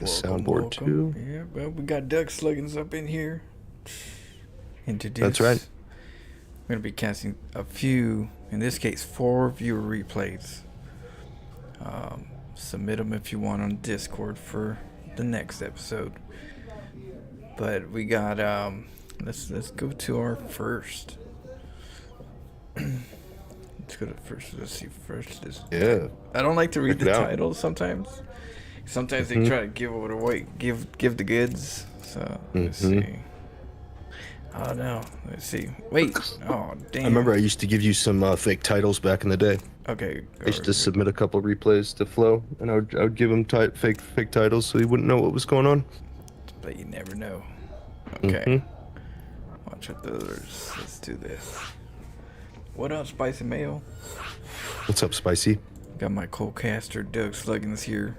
the Welcome, soundboard welcome. too. Yeah, well, we got duck sluggins up in here. That's right. Introduce. We're gonna be casting a few, in this case, 4 viewer replays. Submit them if you want on Discord for the next episode. But we got let's go to our first. Let's go to first. Let's see first is. Yeah. I don't like to read Check it the out. titles sometimes. Sometimes they try to give it away, give the goods. So let's see. Oh no, let's see. Wait. Oh damn. I remember I used to give you some fake titles back in the day. Okay. I used to submit a couple replays to Flo, and I would give him fake titles so he wouldn't know what was going on. But you never know. Okay. Watch out the others. Let's do this. What up, Spicy Mayo? What's up, Spicy? Got my Colecaster Doug Sluggins here.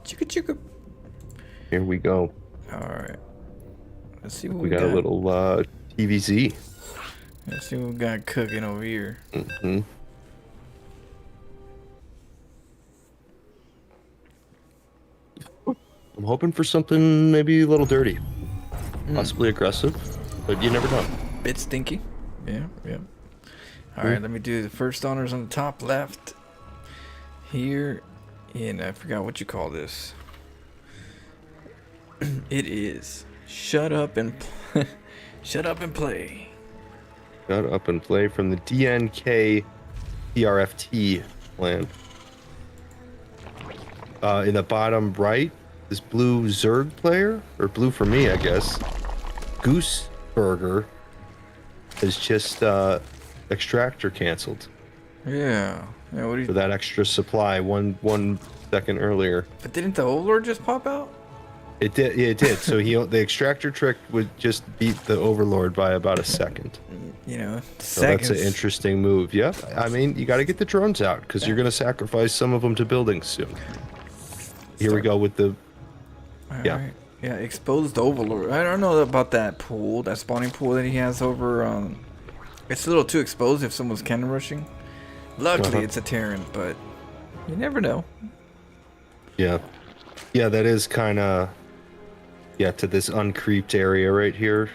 Chicka chicka. Here we go. Alright. Let's see what We got a little TVZ. Let's see what we got cooking over here. I'm hoping for something maybe a little dirty, possibly aggressive, but you never know. Bit stinky. Yeah, yeah. Alright, let me do the first honors on the top left. Here, and I forgot what you call this. It is Shut Up and Shut Up and Play. Got up and play from the DNK PRFT land. In the bottom right, this blue Zerg player, or blue for me, I guess. Goose Burger is just extractor canceled Yeah. Yeah, what do for you that extra supply one second earlier. But didn't the Overlord just pop out? It did. Yeah, it did. So the extractor trick would just beat the Overlord by about a second. You know, So that's seconds. an interesting move. Yep. I mean, you got to get the drones out because you're going to sacrifice some of them to buildings soon. Here we go with the. Yeah. Alright. Yeah, exposed Overlord. I don't know about that pool, that spawning pool that he has over. It's a little too exposed if someone's cannon rushing. Luckily, it's a Terran, but you never know. Yeah. Yeah, that is kind of. Yeah, to this uncreeped area right here.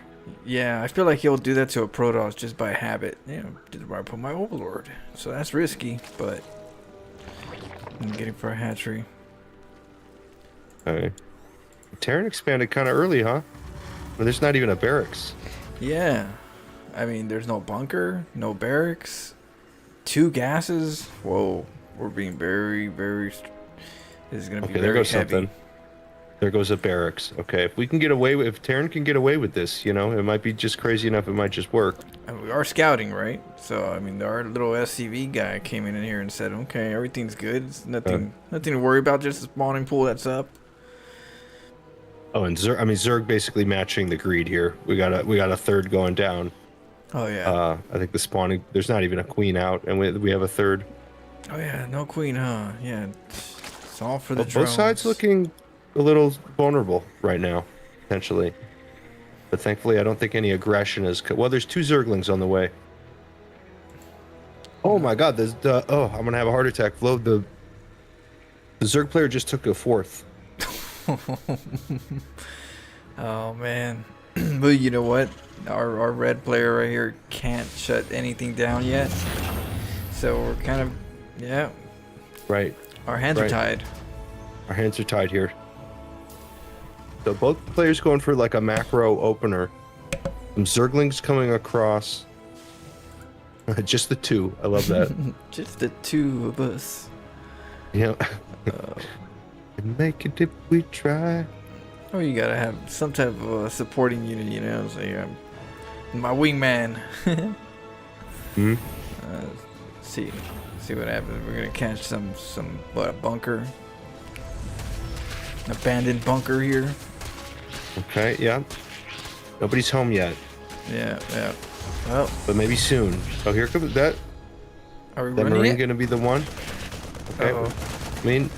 Yeah, I feel like he'll do that to a Protoss just by habit. You know, did I put my Overlord? So that's risky, but I'm getting for a hatchery. Okay. Terran expanded kind of early, huh? Well, there's not even a barracks. Yeah, I mean, there's no bunker, no barracks, 2 gases. Whoa, we're being very, very. This is gonna be Okay, there very goes heavy. something. There goes a barracks. Okay, if we can get away with, if Terran can get away with this, you know, it might be just crazy enough. It might just work. And we are scouting, right? So I mean, our little SCV guy came in here and said, "Okay, everything's good. It's nothing to worry about. Just a spawning pool that's up." Oh, and Zerg basically matching the greed here. We got a third going down. Oh yeah. I think the spawning. There's not even a queen out, and we have a third. Oh yeah, no queen, huh? Yeah, it's all for the Both drones. sides looking a little vulnerable right now, potentially. But thankfully, I don't think any aggression is. Well, there's 2 Zerglings on the way. Oh my God! Oh, I'm gonna have a heart attack. Flo, the Zerg player just took a 4th. Oh man. But you know what? Our red player right here can't shut anything down yet. So we're kind of, yeah. Right. Our hands are Right. tied. Our hands are tied here. So both players going for like a macro opener. Some Zerglings coming across. Just the 2. I love that. Just the 2 of us. Yeah. Can make it if we try. Oh, you gotta have some type of supporting unit, you know. So my wingman. See what happens. We're gonna catch some what, a bunker, an abandoned bunker here. Okay, yeah. Nobody's home yet, Yeah, yeah. Well, but maybe soon. Oh, here comes that. are we That running Marine it? gonna be the one? Okay. Uh-oh. I mean,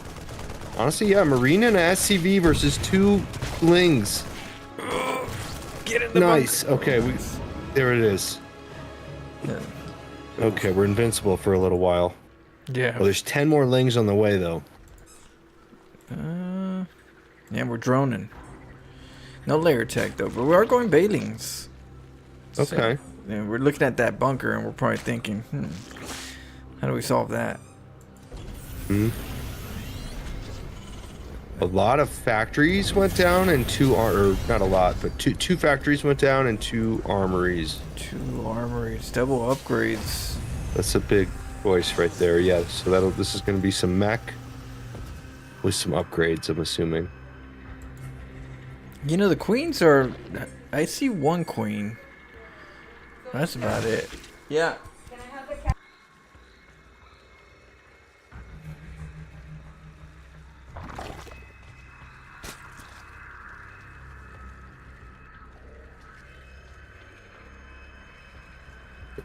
honestly, yeah, Marine and SCV versus 2 Lings. Get in the Nice. bunker. Okay, there it is. Yeah. Okay, we're invincible for a little while. Yeah. Oh, there's 10 more Lings on the way, though. Yeah, And we're droning. No layer tech though, but we are going Bailings. Okay. So, yeah, we're looking at that bunker and we're probably thinking, how do we solve that? Hmm. A lot of factories went down and or not a lot, but two factories went down and 2 armories. 2 armories, double upgrades. That's a big choice right there. Yeah, so this is going to be some mech with some upgrades, I'm assuming. You know, the queens are... I see 1 queen. That's about it. Yeah.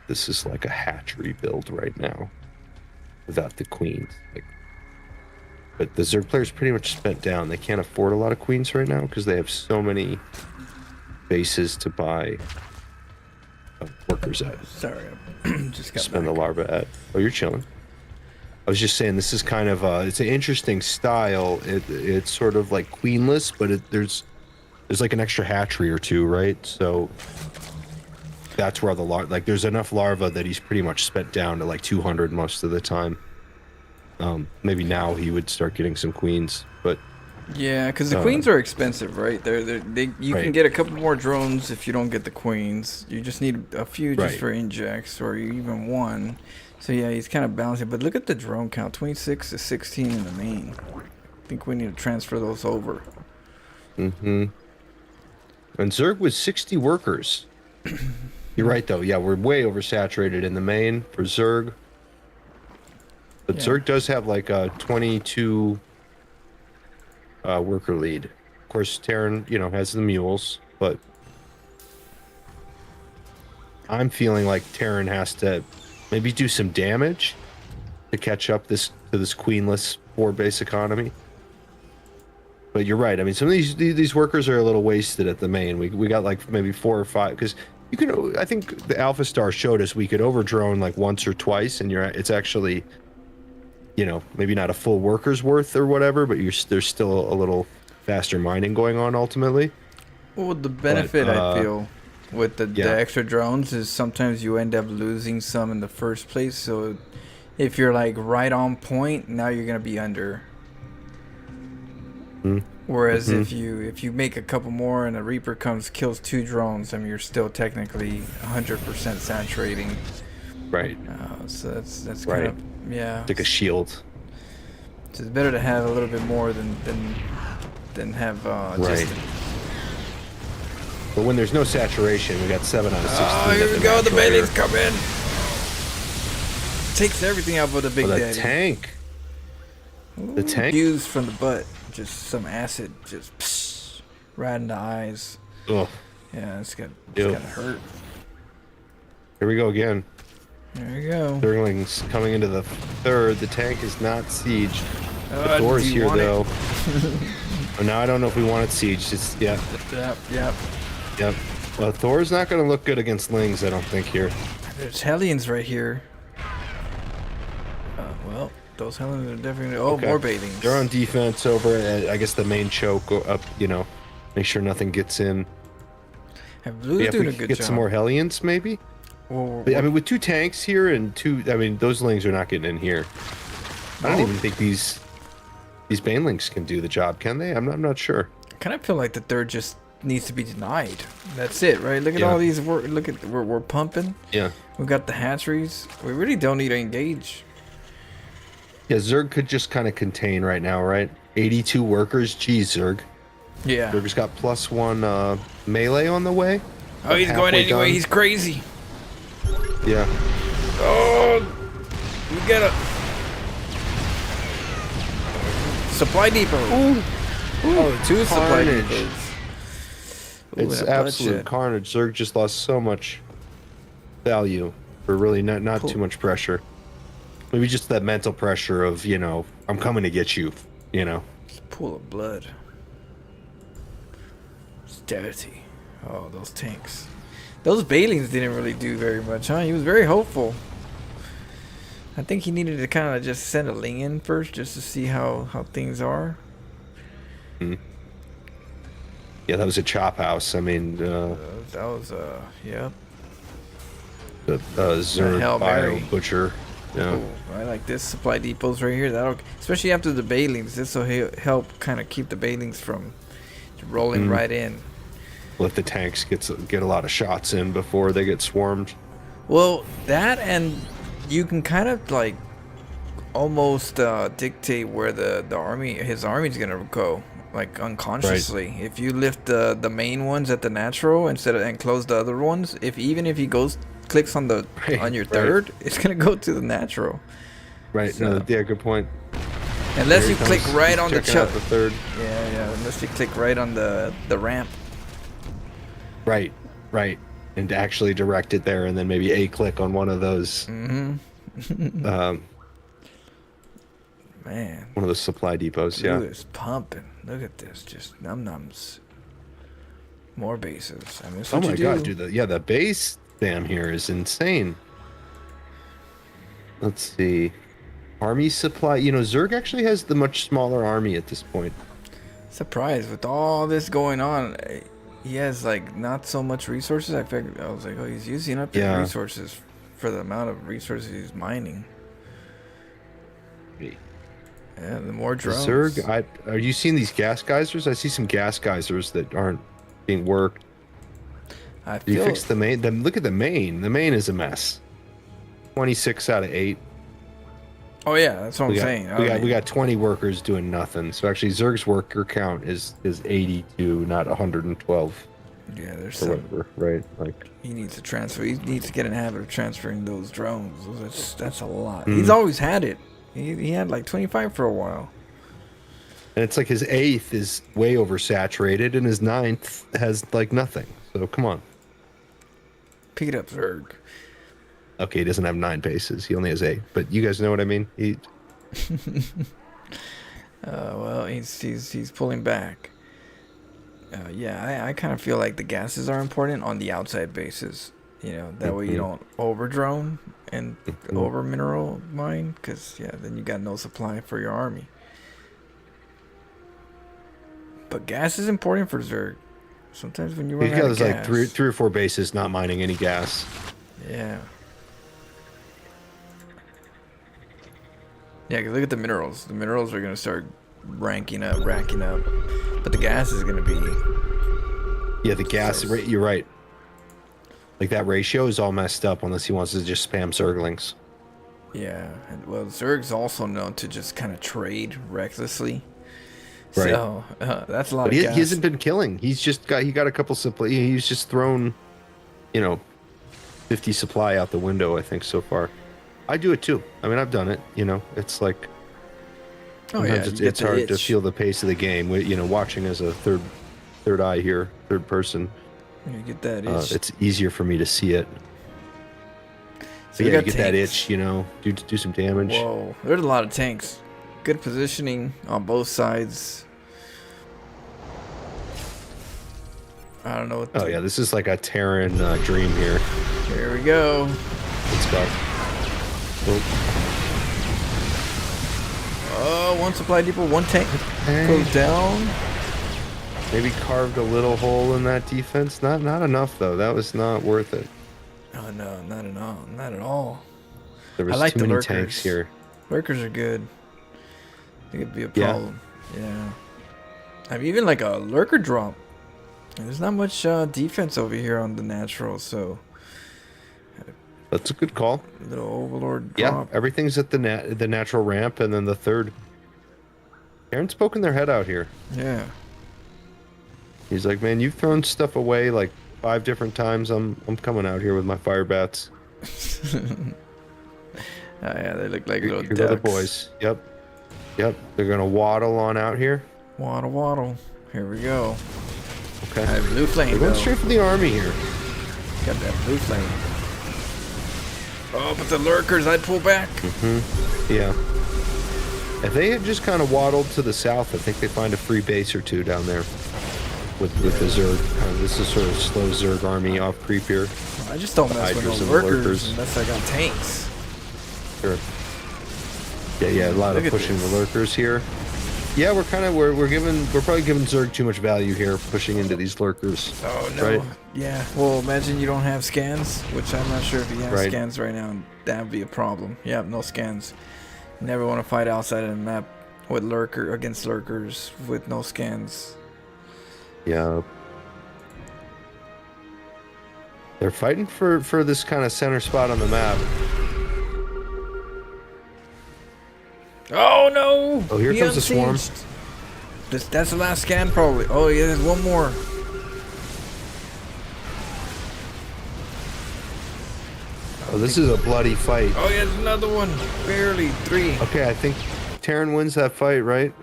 This is like a hatchery build right now, without the queens. But the Zerg players pretty much spent down. They can't afford a lot of queens right now because they have so many bases to buy workers at. Sorry, I just got Spend back. the larva at. Oh, you're chilling. I was just saying this is kind of it's an interesting style. It's sort of like queenless, but there's like an extra hatchery or 2, right? So that's where the there's enough larva that he's pretty much spent down to like 200 most of the time. Maybe now he would start getting some queens, but Yeah, because the queens are expensive, right? You Right. can get a couple more drones if you don't get the queens. You just need a few just Right. for injects, or even 1. So yeah, he's kind of balancing. But look at the drone count: 26 to 16 in the main. I think we need to transfer those over. Mm-hmm. And Zerg was 60 workers. You're right, though. Yeah, we're way oversaturated in the main for Zerg. But Yeah. Zerg does have like a 22 worker lead. Of course, Terran, has the mules, but I'm feeling like Terran has to maybe do some damage to catch up to this queenless 4-base economy. But you're right. I mean, some of these workers are a little wasted at the main. We got like maybe 4 or 5 because you can. I think the Alpha Star showed us we could over drone like once or twice, and it's actually, maybe not a full worker's worth or whatever, but there's still a little faster mining going on ultimately. Well, the benefit I feel with the extra drones is sometimes you end up losing some in the first place. So if you're like right on point, now you're gonna be under. Whereas if you make a couple more and a Reaper kills 2 drones, I mean you're still technically 100% saturating. Right. So that's Right. kind of It's like a shield. So it's better to have a little bit more than have Right. just. But when there's no saturation, we got 7 out of 16. Oh, here we go. The Baileys come in. Takes everything out but the big the daddy. tank. The tank. Used from the butt. Just some acid. Just right in the eyes. Oh, Yeah, it's gotta hurt. here we go again. There you go. Zerglings coming into the 3rd. The tank is not sieged. The Do door's you here want it? though. Oh, now I don't know if we want it sieged. It's Yep. Yep. Well, Thor's not going to look good against Lings, I don't think here. There's Hellions right here. Well, those Hellions are definitely. Oh, Okay. more Bailings. They're on defense over at, I guess, the main choke. Go up, make sure nothing gets in. And Blue's Yeah, if we doing a could good get job. some more Hellions, maybe. Well, But, I mean, with 2 tanks here and 2, I mean, those Lings are not getting in here. I don't even think these Banelings can do the job, can they? I'm not sure. I kind of feel like the 3rd just needs to be denied. That's it, right? Look at Yeah. all these. We're pumping. Yeah. We got the hatcheries. We really don't need to engage. Yeah, Zerg could just kind of contain right now, right? 82 workers. Geez, Zerg. Yeah. Zerg's got +1 melee on the way. Oh, he's going halfway anyway. done. He's crazy. Yeah. Oh, we got a supply depot. Oh, 2 supply carnage. depots. Ooh, It's that absolute bloodshed. carnage. Zerg just lost so much value for really not too much pressure. Maybe just that mental pressure of, I'm coming to get you, Pool of blood. It's dirty. Oh, those tanks. Those Bailings didn't really do very much, huh? He was very hopeful. I think he needed to kind of just send a Ling in first just to see how things are. Yeah, that was a chop house. I mean, That was yep. the Hail Zerg Bio Mary. Butcher. Yeah. Oh, I like this supply depots right here. That'll, especially after the bailings. This will help kind of keep the bailings from rolling Mm. right in. Let the tanks get a lot of shots in before they get swarmed. Well, that, and you can kind of like almost dictate where his army's gonna go, like unconsciously. If you lift the main ones at the natural and close the other ones, even if he clicks on on your third, it's gonna go to the natural. Right. So, No, yeah, good point. unless There you he click comes. right He's on the checking out the third. yeah, unless you click right on the ramp. Right. Right. And actually direct it there, and then maybe a click on one of those. Mm-hmm. Man, One of those supply depots. blue Yeah. is pumping. Look at this, just nums. More bases. I mean, that's Oh what my you god, do. dude! The base dam here is insane. Let's see. Army supply. You know, Zerg actually has the much smaller army at this point. Surprised with all this going on. He has like not so much resources. I was like, oh, he's using up his resources for the amount of resources he's mining. Yeah, the more drones. Zerg, are you seeing these gas geysers? I see some gas geysers that aren't being worked. I Did you feel fix the main? Look at the main. The main is a mess. 26 out of 8. oh yeah, that's what I'm We got, saying. we got 20 workers doing nothing. So actually, Zerg's worker count is 82, not 112 yeah, there's or some. whatever, right? Like He needs to transfer. He needs to get in the habit of transferring those drones. That's a lot. Mm. He's always had it. He had like 25 for a while. And it's like his 8th is way oversaturated, and his 9th has like nothing. So come on. Pick it up, Zerg. Okay, he doesn't have 9 bases. He only has 8. But you guys know what I mean. Well, he's pulling back. Yeah, I kind of feel like the gases are important on the outside bases. You know, that way you don't over drone and over mineral mine, because yeah, then you got no supply for your army. But gas is important for Zerg. Sometimes when you run He's out got of like gas, three or four bases not mining any gas. yeah. Yeah, 'cause look at the minerals. The minerals are gonna start racking up. But the gas is gonna be. Yeah, the gas. So- You're right. Like that ratio is all messed up unless he wants to just spam Zerglings. Yeah, and well, Zerg's also known to just kind of trade recklessly. Right. So that's a lot But of he gas. hasn't been killing. He got a couple supply. He's just thrown, 50 supply out the window. I think so far. I do it too. I mean, I've done it. It's like oh yeah, sometimes you get it's the hard to itch. feel the pace of the game. Watching as a third eye here, third person. You get that itch. It's easier for me to see it. So But yeah, got you get that tanks. itch. Do some damage. Whoa, there's a lot of tanks. Good positioning on both sides. I don't know what. Oh yeah, this is like a Terran dream here. Here we go. Let's go. Oh, one supply depot, one tank Okay. goes down. Maybe carved a little hole in that defense. Not enough though. That was not worth it. Oh no, not at all. Not at all. There was I like too the many lurkers. tanks here. Lurkers are good. I think it'd be a Yeah. problem. Yeah. I mean, even like a lurker drop. There's not much defense over here on the natural, so That's a good call. little overlord Yeah, drop. everything's at the natural ramp, and then the third. Aaron's poking their head out here. Yeah. He's like, "Man, you've thrown stuff away like 5 different times. I'm coming out here with my fire bats." Oh, yeah, they look like little Here go the ducks. boys. Yep. They're gonna waddle on out here. Waddle. Here we go. Okay. I have blue flame. They're going though. straight for the army here. Got that blue flame. Oh, but the lurkers, I'd pull back. Yeah. If they had just kind of waddled to the south, I think they find a free base or two down there with the Zerg. This is sort of slow Zerg army off creep here. I just don't mess with Hydras no and lurkers, lurkers. unless I got tanks. Sure. Yeah, a lot Look of at pushing this. the lurkers here. Yeah, we're probably giving Zerg too much value here, pushing into these lurkers. Oh no. Right? Yeah. Well, imagine you don't have scans, which I'm not sure if he has Right. scans right now. That'd be a problem. Yeah, no scans. Never want to fight outside of the map with against lurkers with no scans. Yeah. They're fighting for this kind of center spot on the map. Oh no! Oh, here He comes the swarm. unsieged. That's the last scan probably. Oh yeah, there's one more. Oh, this is a bloody fight. Oh yeah, there's another one. Barely 3. Okay, I think Terran wins that fight, right?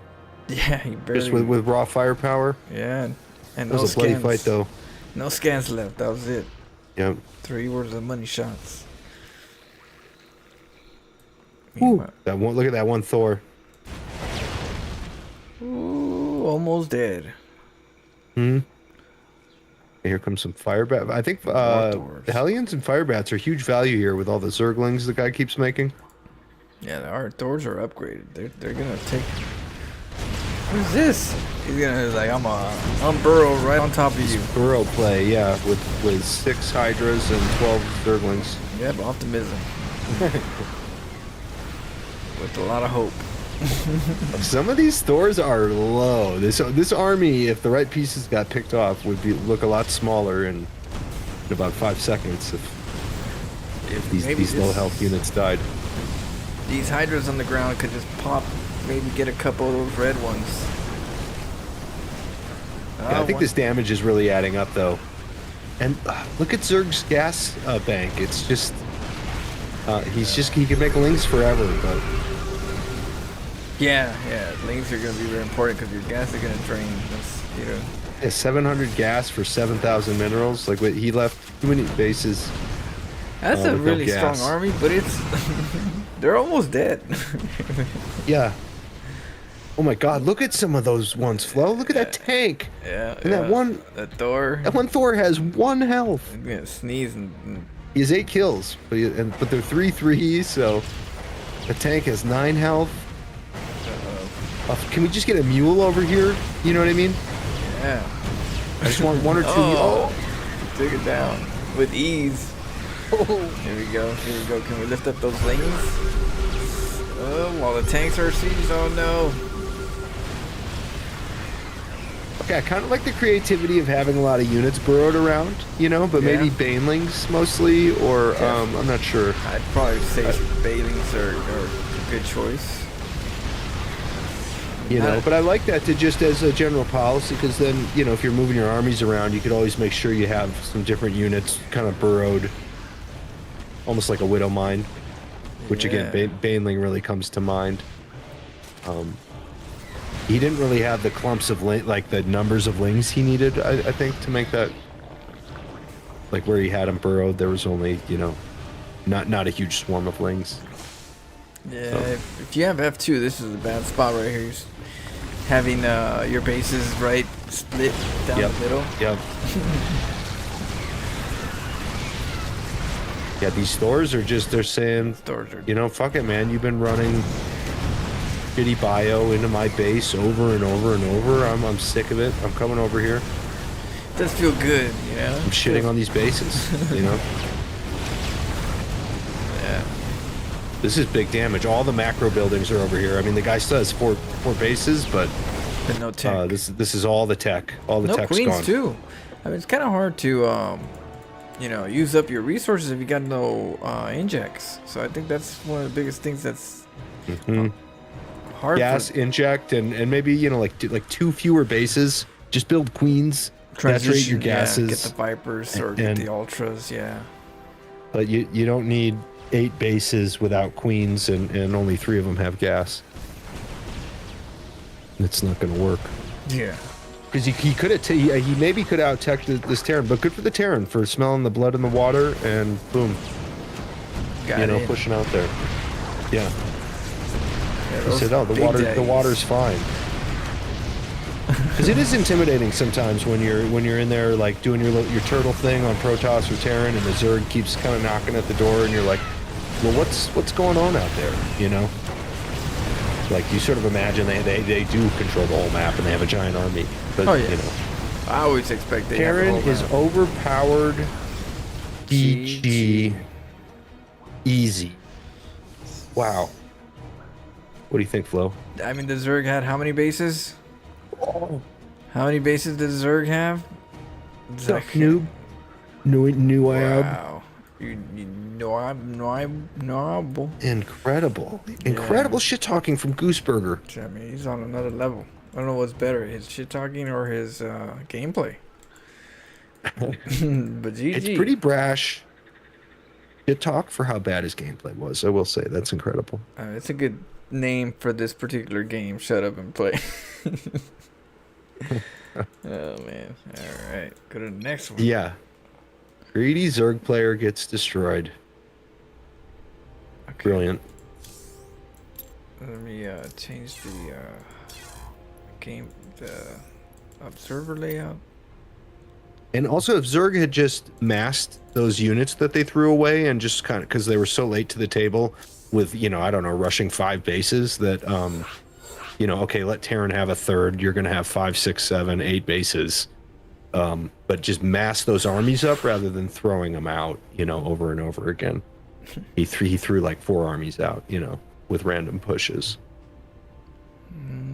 Yeah, he barely. Just with raw firepower. Yeah, and That no was a bloody scans. fight, though. No scans left. That was it. Yep. 3 worth of money shots. Ooh, that one. Look at that one Thor. Ooh, almost dead. Hmm. Here comes some fire bat. I think the Hellions and fire bats are huge value here with all the Zerglings the guy keeps making. Yeah, our doors are upgraded. They're gonna take. Who's this? He's gonna like I'm burrow right on top of you. Burrow play, yeah, with 6 Hydras and 12 Zerglings. Yep, optimism. With a lot of hope. Some of these stores are low. This army, if the right pieces got picked off, would look a lot smaller in about 5 seconds if these low health units died. These hydras on the ground could just pop, maybe get a couple of those red ones. Yeah, I think this damage is really adding up, though. And look at Zerg's gas bank. It's just he can make lings forever, but. Yeah, lings are gonna be very important because your gas are gonna drain. That's, you know. Yeah, 700 gas for 7,000 minerals. Like he left too many bases. That's a with no really strong gas. army, but it's they're almost dead. Yeah. Oh my God! Look at some of those ones, Flo. Look at that tank. Yeah. And that one. That Thor. That one Thor has 1 health. I'm gonna sneeze and. He has 8 kills, but they're 3/3s, so the tank has 9 health. Can we just get a mule over here? You know what I mean? Yeah. I just want 1 or 2. Oh, took it down with ease. Oh. Here we go. Can we lift up those lings? Oh, while the tanks are sieged. Oh no. Okay, I kind of like the creativity of having a lot of units burrowed around, you know, but maybe banelings mostly, or I'm not sure. I'd probably say banelings are a good choice. You know, but I like that to just as a general policy, because then, you know, if you're moving your armies around, you could always make sure you have some different units kind of burrowed, almost like a widow mine, which again, baneling really comes to mind. He didn't really have the clumps of like the numbers of lings he needed, I think, to make that. Like where he had them burrowed, there was only, you know, not a huge swarm of lings. Yeah, so. If you have F2, this is a bad spot right here. Having your bases right split down the middle. Yep. Yeah, these stores are just, they're saying, you know, fuck it, man. You've been running shitty bio into my base over and over and over. I'm sick of it. I'm coming over here. It does feel good, you know? I'm shitting on these bases, you know? Yeah. This is big damage. All the macro buildings are over here. I mean, the guy still has four bases, but no tech. This is all the tech. All the tech's queens gone. too. I mean, it's kind of hard to, you know, use up your resources if you got no injects. So I think that's one of the biggest things that's hard. Gas inject and maybe, you know, like 2 fewer bases. Just build queens. Saturate your gases. Get the Vipers or get the Ultras. Yeah. But you don't need 8 bases without queens and only 3 of them have gas. It's not going to work. Yeah. Because he could have, he maybe could out tech this Terran, but good for the Terran for smelling the blood in the water and boom, pushing out there. Yeah. He said, "Oh, the water's fine." Because it is intimidating sometimes when you're in there like doing your turtle thing on Protoss or Terran, and the Zerg keeps kind of knocking at the door, and you're like, "Well, what's going on out there?" You know. Like, you sort of imagine they do control the whole map and they have a giant army. But, Oh, yeah. you know. I always expect they have the Terran whole is map. overpowered. GG. GG. Easy. Wow. What do you think, Flo? I mean, the Zerg had how many bases? Oh, How many bases did Zerg have? suck, noob. New Wow. You know I'm Incredible. Incredible shit talking from Gooseburger. I mean, he's on another level. I don't know what's better, his shit talking or his gameplay. But GG. It's pretty brash. Shit talk for how bad his gameplay was. I will say that's incredible. It's a good name for this particular game. Shut up and play. Oh man. All right. Go to the next one. Yeah. Greedy Zerg player gets destroyed. Okay. Brilliant. Let me change the observer layout. And also, if Zerg had just masked those units that they threw away and just kind of, because they were so late to the table with, you know, I don't know, rushing 5 bases that, you know, okay, let Terran have a third. You're going to have 5, 6, 7, 8 bases. But just mass those armies up rather than throwing them out, you know, over and over again. He threw like 4 armies out, you know, with random pushes.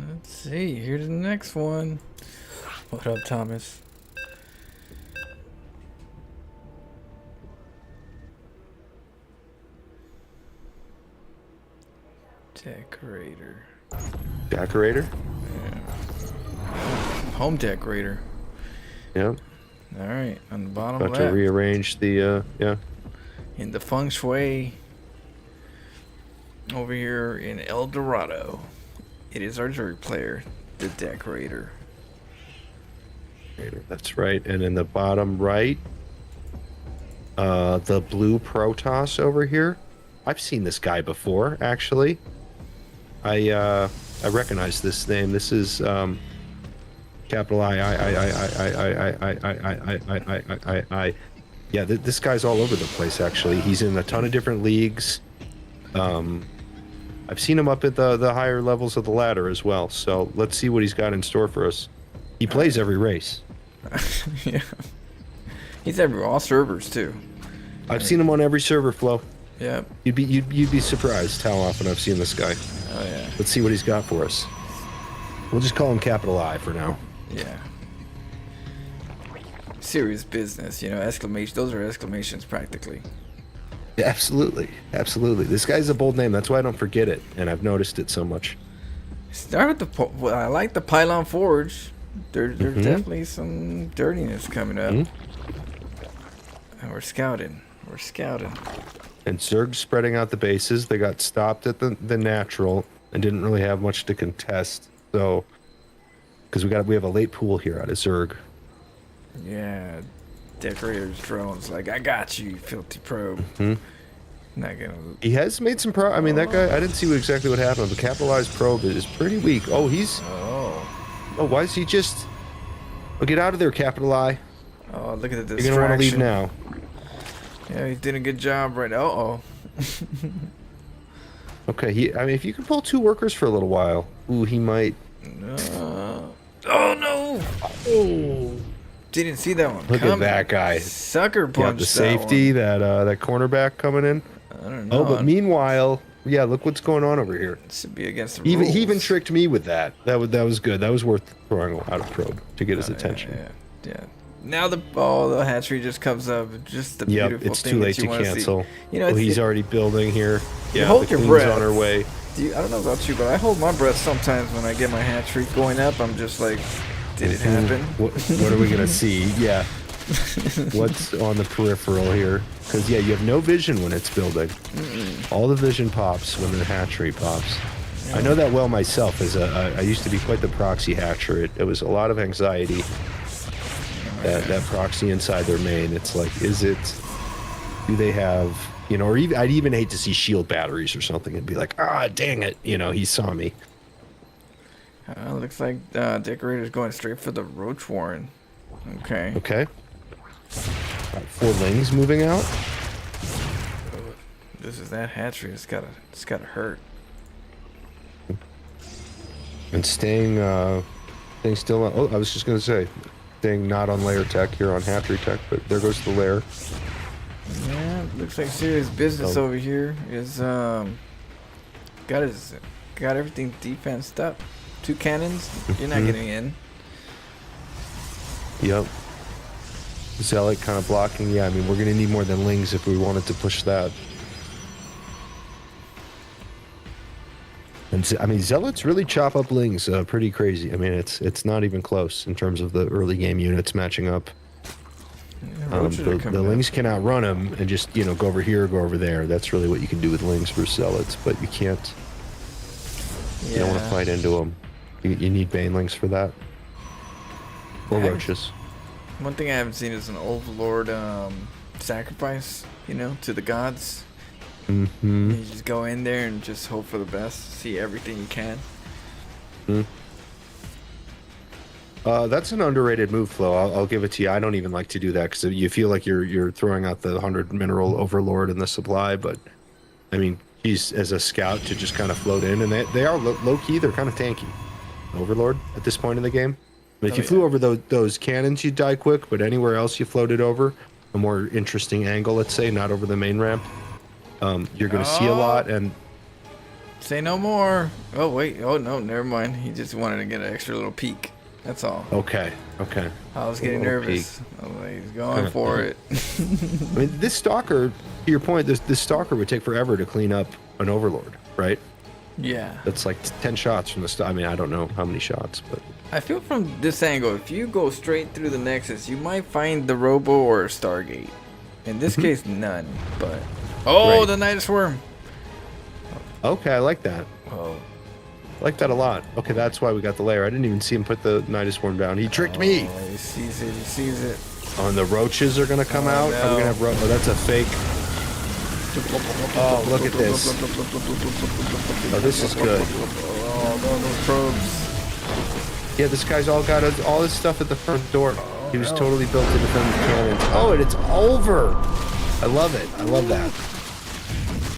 Let's see. Here's the next one. What up, Thomas? Decorator. Decorator? Home decorator. Yeah. All right, on the bottom About left. to rearrange the, yeah. In the feng shui. Over here in El Dorado. It is our Zerg player, the decorator. That's right. And in the bottom right, the blue Protoss over here. I've seen this guy before, actually. I recognize this name. This is capital I. Yeah, this guy's all over the place. Actually, he's in a ton of different leagues. I've seen him up at the higher levels of the ladder as well. So let's see what he's got in store for us. He plays every race. Yeah. He's everywhere, all servers too. I've seen him on every server, Flo. Yep. You'd be surprised how often I've seen this guy. Oh yeah. Let's see what he's got for us. We'll just call him capital I for now. Yeah. Serious business, you know, exclamation. Those are exclamations practically. Yeah, absolutely, absolutely. This guy's a bold name. That's why I don't forget it, and I've noticed it so much. Start with the. Well, I like the pylon forge. There's definitely some dirtiness coming up. And we're scouting. We're scouting. And Zerg's spreading out the bases. They got stopped at the natural and didn't really have much to contest. So, because we have a late pool here out of Zerg. Yeah, decorators drones like I got you, filthy probe. Not gonna. He has made some I mean, that guy. I didn't see exactly what happened. The capitalized probe is pretty weak. Oh, he's. Oh, why is he just? Oh, get out of there, capital I. Oh, look at the distraction. You're gonna want to leave now. Yeah, he's doing a good job right now. Uh-oh. Okay, I mean, if you can pull 2 workers for a little while, ooh, he might. Oh no! Oh, didn't see that one. Look at that guy. Sucker Got punch. the safety, that cornerback coming in. I don't know. Oh, but meanwhile, yeah, look what's going on over here. This should be against the He rules. even tricked me with that. That was good. That was worth throwing out a probe to get his attention. Yeah. Now the hatchery just comes up. Just the Yep, beautiful it's thing too late that to you wanna cancel. See. You know, Oh, he's already building here. Yeah, hold the your queen's breath. on her way. I don't know about you, but I hold my breath sometimes when I get my hatchery going up. I'm just like, did it happen? What are we gonna see? Yeah. What's on the peripheral here? Because yeah, you have no vision when it's building. All the vision pops when the hatchery pops. I know that well myself. I used to be quite the proxy hatcher. It was a lot of anxiety. That proxy inside their main. It's like, do they have, you know, or even I'd even hate to see shield batteries or something and be like, dang it, you know, he saw me. Looks like decorator's going straight for the roach warren. Okay. Okay. Got 4 lings moving out. This is that hatchery. It's gotta hurt. And staying still on, oh, I was just going to say, staying not on layer tech here on hatchery tech, but there goes the layer. Yeah, looks like serious business over here. Is got everything defensed up. 2 cannons, you're not getting in. Yep. Zealot kind of blocking. Yeah, I mean, we're going to need more than Lings if we wanted to push that. And I mean, Zealots really chop up Lings pretty crazy. I mean, it's not even close in terms of the early game units matching up. Yeah, the Lings can outrun them and just, go over here, go over there. That's really what you can do with Lings versus Zealots, but you can't. Yeah. You don't want to fight into them. You need Banelings for that. Or Roaches. One thing I haven't seen is an Overlord sacrifice, to the gods. Mm-hmm. You just go in there and just hope for the best. See everything you can. That's an underrated move, Flo. I'll give it to you. I don't even like to do that because you feel like you're throwing out the 100 mineral Overlord in the supply. But I mean, he's as a scout to just kind of float in, and they are low key. They're kind of tanky. Overlord at this point in the game. I mean, if you flew over those cannons, you'd die quick. But anywhere else you floated over, a more interesting angle, let's say, not over the main ramp, you're going to see a lot. And say no more. Oh wait. Oh no. Never mind. He just wanted to get an extra little peek. That's all. Okay. I was getting nervous. I was like, he's going for it. I mean, this Stalker, to your point, this Stalker would take forever to clean up an Overlord, right? Yeah. That's like 10 shots from the I mean, I don't know how many shots, but I feel from this angle, if you go straight through the Nexus, you might find the Robo or Stargate. In this case, none. But right. The Nidus Worm. Okay, I like that. Oh. I like that a lot. Okay, that's why we got the layer. I didn't even see him put the Nidus Worm down. He tricked me. He sees it. Oh, and the roaches are gonna come out. No. Are we gonna have oh, that's a fake. Oh, look at this. Oh, this is good. Oh, those probes. Yeah, this guy's all got all his stuff at the front door. He was totally built to defend the cannons. Oh, and it's over. I love it. I love that.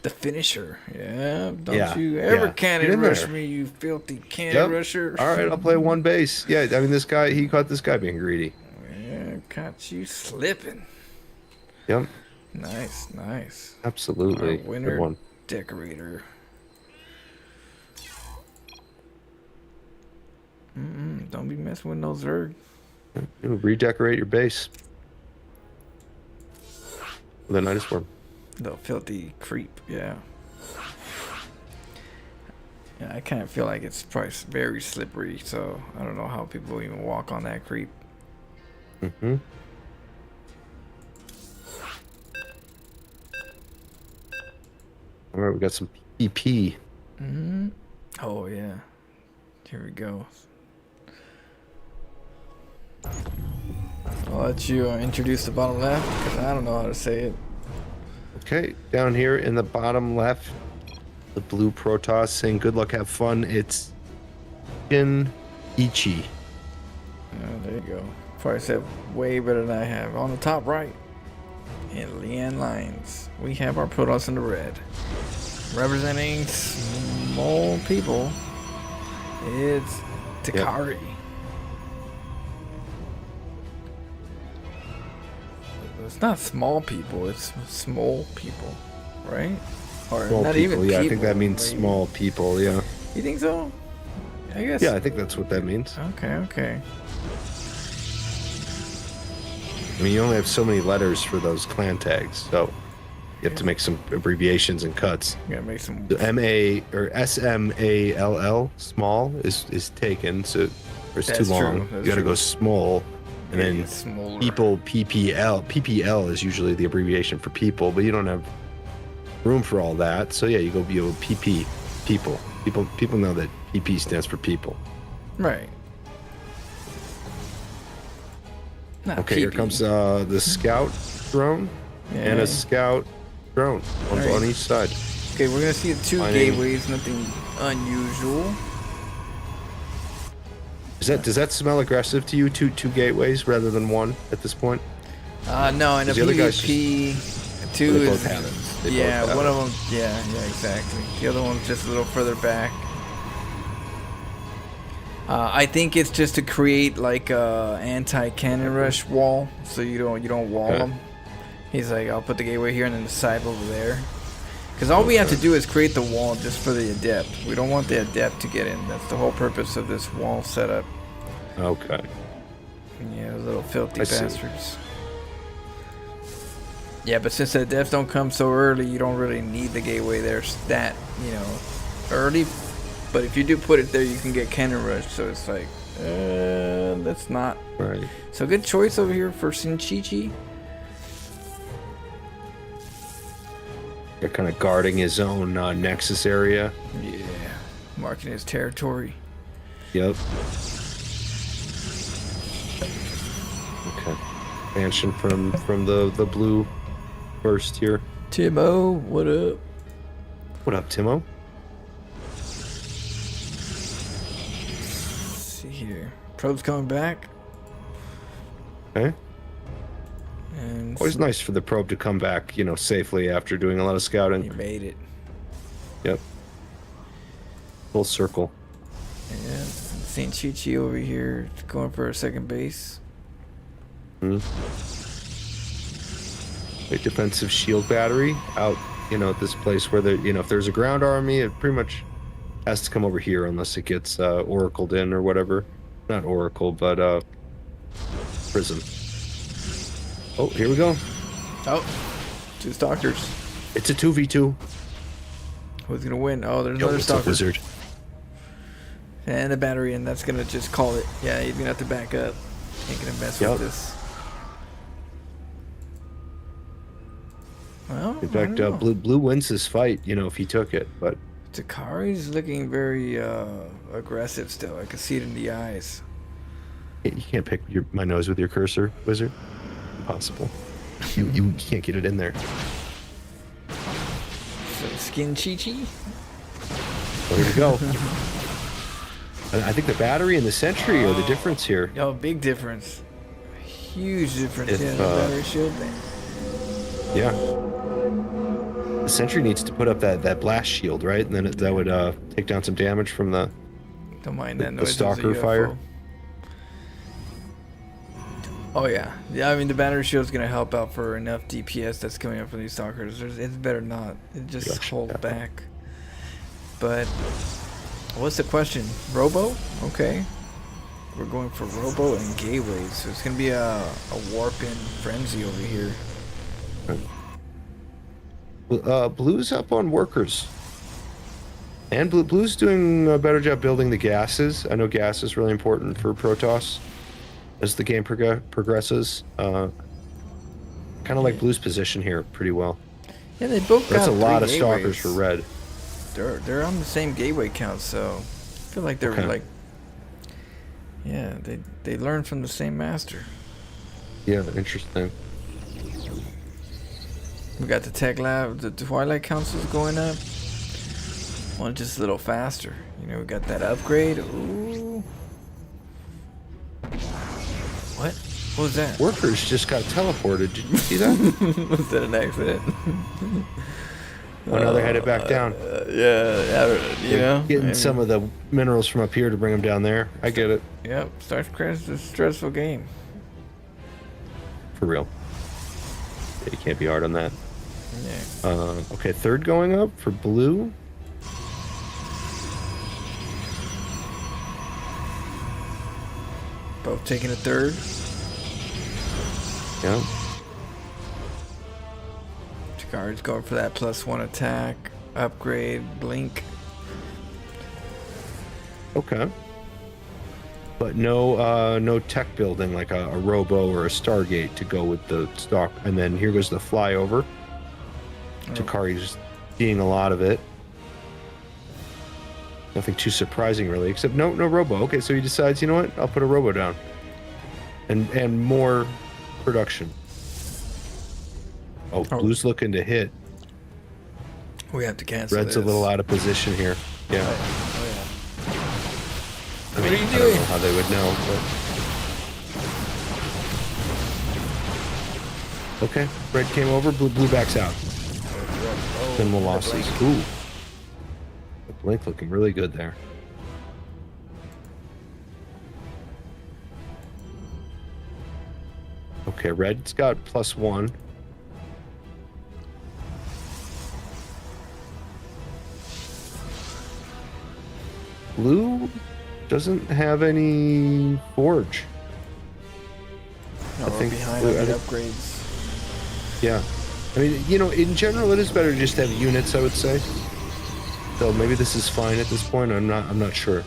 The finisher. Yeah. Don't you ever cannon rush me, you filthy cannon rusher. All right, I'll play one base. Yeah, I mean, he caught this guy being greedy. Yeah, caught you slipping. Yep. Nice. Absolutely. Winner good one. Decorator. Don't be messing with no Zerg. Redecorate your base with a Nidus Worm. The filthy creep, yeah. Yeah, I kind of feel like it's probably very slippery, so I don't know how people even walk on that creep. Mm-hmm. All right, we got some PP. Mm-hmm. Oh, yeah. Here we go. I'll let you introduce the bottom left, because I don't know how to say it. Okay, down here in the bottom left, the blue Protoss saying good luck, have fun. It's Shin Ichi. Oh, there you go. Probably said way better than I have. On the top right, in Leanne lines, we have our Protoss in the red. Representing small people, it's Takari. Yep. It's not small people, it's small people, right? Or small not people, even yeah, people, I think that means maybe. Small people, yeah. You think so? I guess. Yeah, I think that's what that means. Okay. I mean, you only have so many letters for those clan tags, so you have to make some abbreviations and cuts. You gotta make some. The M-A or S-M-A-L-L, small, is taken, so it's too long. You gotta go small. And then smaller. People, PPL. PPL is usually the abbreviation for people, but you don't have room for all that. So yeah, you go PP, people. People know that PP stands for people. Right. Not okay, PP. here comes the scout drone and a scout drone on each side. Okay, we're gonna see the two gateways. Nothing unusual. Does that smell aggressive to you? Two gateways rather than one at this point? No, in a PvP, two is one of them. Yeah, exactly. The other one's just a little further back. I think it's just to create like a anti-cannon rush wall, so you don't wall Okay. them. He's like, I'll put the gateway here and then the side over there. Because all we have to do is create the wall just for the adept. We don't want the adept to get in. That's the whole purpose of this wall setup. Okay. Yeah, those little filthy I see. bastards. Yeah, but since the adepts don't come so early, you don't really need the gateway there that, early. But if you do put it there, you can get cannon rush. So it's like, that's not. Right. So good choice over here for Shinchichi. They're kind of guarding his own nexus area. Yeah, marking his territory. Yep. Okay. Expansion from the blue burst here. Timo, what up? What up, Timo? Let's see here. Probe's coming back. Okay. And Always nice for the probe to come back, safely after doing a lot of he scouting. made it. Yep. Full circle. Yeah, seeing Chi-Chi over here going for a second base. Hmm. A defensive shield battery out, at this place where if there's a ground army, it pretty much has to come over here unless it gets oracled in or whatever. Not oracle, but prism. Oh, here we go. Oh, 2 stalkers. It's a 2v2. Who's gonna win? Oh, there's Yo, another what's up, stalker. wizard? And the battery, and that's gonna just call it. Yeah, he's gonna have to back up. Ain't gonna mess Yep. with this. Well, In fact, blue wins this fight, if he took it, but Takari's looking very aggressive still. I can see it in the eyes. you can't pick my nose with your cursor, wizard. Impossible. You can't get it in there. So skin Chi-Chi? Well, here we go. I think the battery and the sentry are the difference here. Oh, big difference. Huge difference. If, Yeah, the battery shield thing. Yeah. The sentry needs to put up that blast shield, right? And then that would take down some damage from the Don't mind the that noise. stalker fire. Oh yeah, I mean the battery shield's gonna help out for enough DPS that's coming up from these stalkers. It's better not. It just Gotcha. holds back. But what's the question? Robo? Okay, we're going for Robo and gateways. So it's gonna be a warp in frenzy over here. Blue's up on workers. And Blue's doing a better job building the gases. I know gas is really important for Protoss as the game progresses. Kind of like Blue's position here pretty well. Yeah, they both got That's a lot of 3 stalkers gateways. for red. They're on the same gateway count, so I feel like they're Okay. like, yeah, they learn from the same master. Yeah, interesting. We got the tech lab, the Twilight Council's going up. Well, just a little faster. We got that upgrade. Ooh. What? What was that? Workers just got teleported. Did you see that? Was that an accident? Oh, now they're headed back down. Getting some of the minerals from up here to bring them down there. I get it. Yep, starts crashing. It's a stressful game. For real. Yeah, you can't be hard on that. Yeah. Okay, third going up for blue. Both taking a third. Yeah. Takari's going for that +1 attack, upgrade, blink. Okay. But no tech building like a Robo or a Stargate to go with the stock. And then here goes the flyover. Takari's seeing a lot of it. Nothing too surprising really, except no Robo. Okay, so he decides, you know what? I'll put a Robo down. And more production. Oh, Blue's looking to hit. We have to cancel Red's this. a little out of position here. Yeah. Oh, yeah. I What are you I don't doing? know how they would know, but... Okay, red came over, blue backs out. Minimal losses. Ooh. The blink looking really good there. Okay, red's got +1. Blue doesn't have any forge. No, I we're think behind blue- on I the think- upgrades. Yeah. I mean, you know, in general, it is better to just have units, I would say. So maybe this is fine at this point. I'm not sure.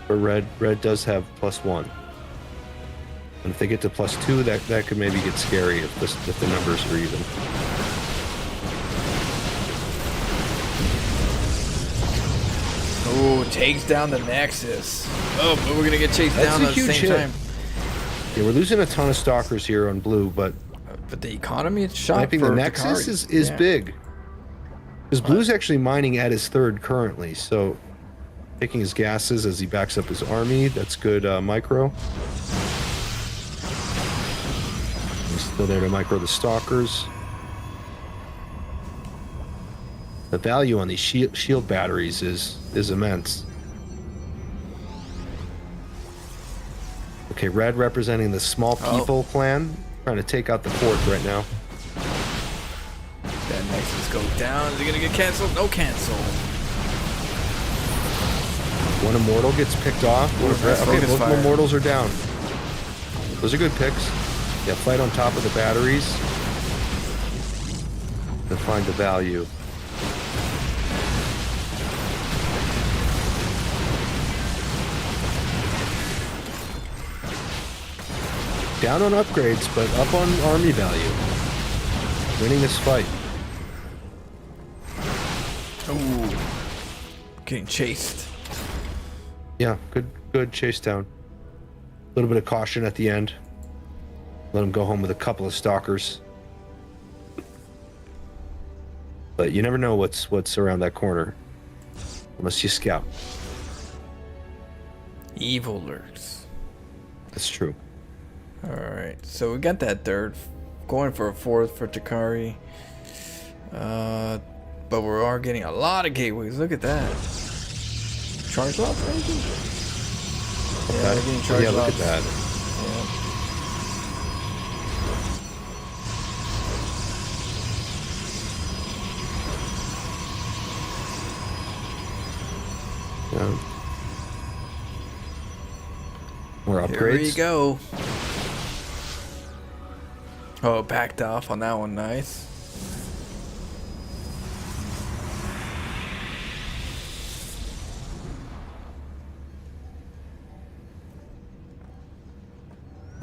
But red does have +1. And if they get to +2, that could maybe get scary if the numbers are even. Oh, takes down the Nexus. Oh, but we're gonna get chased That's down a at the huge same hit. time. Yeah, we're losing a ton of stalkers here on blue, but But the economy is shot sniping for the Nexus Dakari. is Yeah. big. Because blue's actually mining at his 3rd currently, so taking his gases as he backs up his army. That's good micro. He's still there to micro the stalkers. The value on these shield batteries is immense. Okay, red representing the small people clan, trying to take out the fort right now. That Nexus goes down. Is he gonna get canceled? No cancel. One immortal gets picked off. Nice Okay, focus both fire. immortals are down. Those are good picks. Yeah, fight on top of the batteries to find the value. Down on upgrades, but up on army value. Winning this fight. Ooh. Getting chased. Yeah, good chase down. A little bit of caution at the end. Let him go home with a couple of stalkers. But you never know what's around that corner. Unless you scout. Evil lurks. That's true. Alright, so we got that 3rd. Going for a 4th for Takari. But we are getting a lot of gateways. Look at that. Charge lots, maybe? Yeah, we're getting charge Yeah, look lots. at that. Yeah. More Yeah. upgrades. Here we go. Oh, backed off on that one. Nice.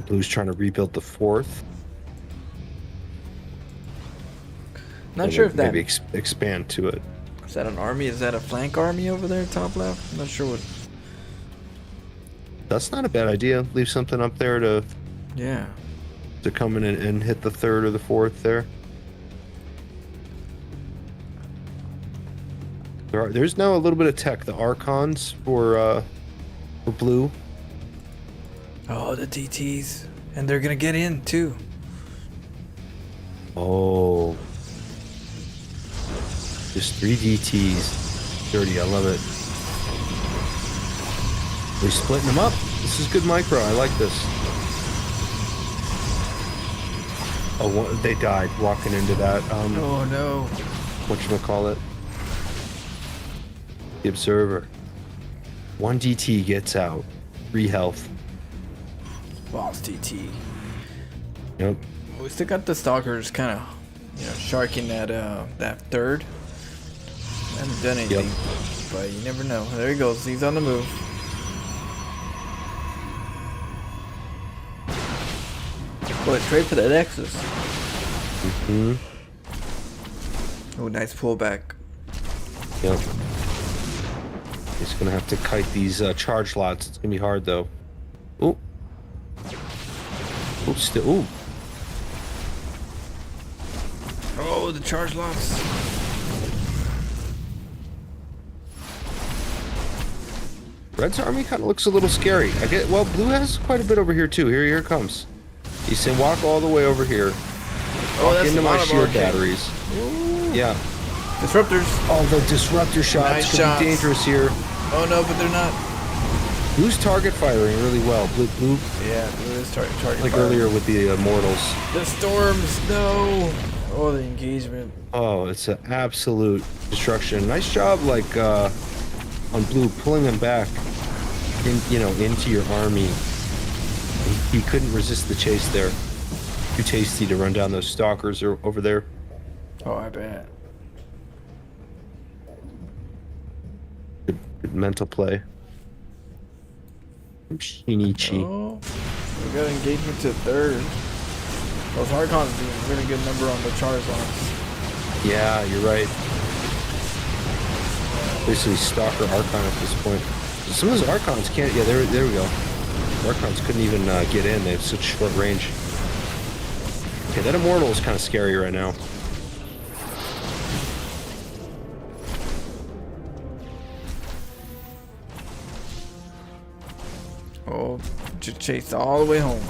Blue's trying to rebuild the 4th. Not And sure if that maybe expand to it. is that an army. Is that a flank army over there, top left? I'm not sure what. That's not a bad idea. Leave something up there to Yeah. come in and hit the 3rd or the 4th there. There's now a little bit of tech. The Archons for blue. Oh, the DTs, and they're gonna get in too. Oh. Just 3 DTs. Dirty, I love it. We're splitting them up. This is good micro. I like this. Oh, they died walking into that. Oh no. Whatchamacallit? The Observer. 1 DT gets out. 3 health. Boss DT. Yep. We still got the stalkers kind of, sharking that 3rd. Haven't done anything, but you never know. There he goes. He's on the move. Boy, straight for the Nexus. Hmm. Oh, nice pullback. Yep. He's gonna have to kite these charge lots. It's gonna be hard though. Ooh. Ooh, still. Ooh. Oh, the charge lots. Red's army kind of looks a little scary. Well, blue has quite a bit over here too. Here it comes. He's saying walk all the way over here. Walk that's into a my lot of shield arcade. batteries. Ooh. Yeah. Disruptors. Oh, the disruptor shots Nice could shots. be dangerous here. Oh no, but they're not. Blue's target firing really well. Blue Yeah, blue is target like fire. earlier with the Immortals. The storms, no. Oh, the engagement. Oh, it's an absolute destruction. Nice job, like on blue, pulling him back, into your army. He couldn't resist the chase there. Too tasty to run down those stalkers over there. Oh, I bet. Good mental play. Shinichi. Oh, we got engagement to third. Those Archons doing a really good number on the Charizards. Yeah, you're right. Basically, Stalker Archon at this point. Some of those Archons can't. Yeah, there we go. Archons couldn't even get in. They have such short range. Okay, that Immortal is kind of scary right now. Oh, just chased all the way home.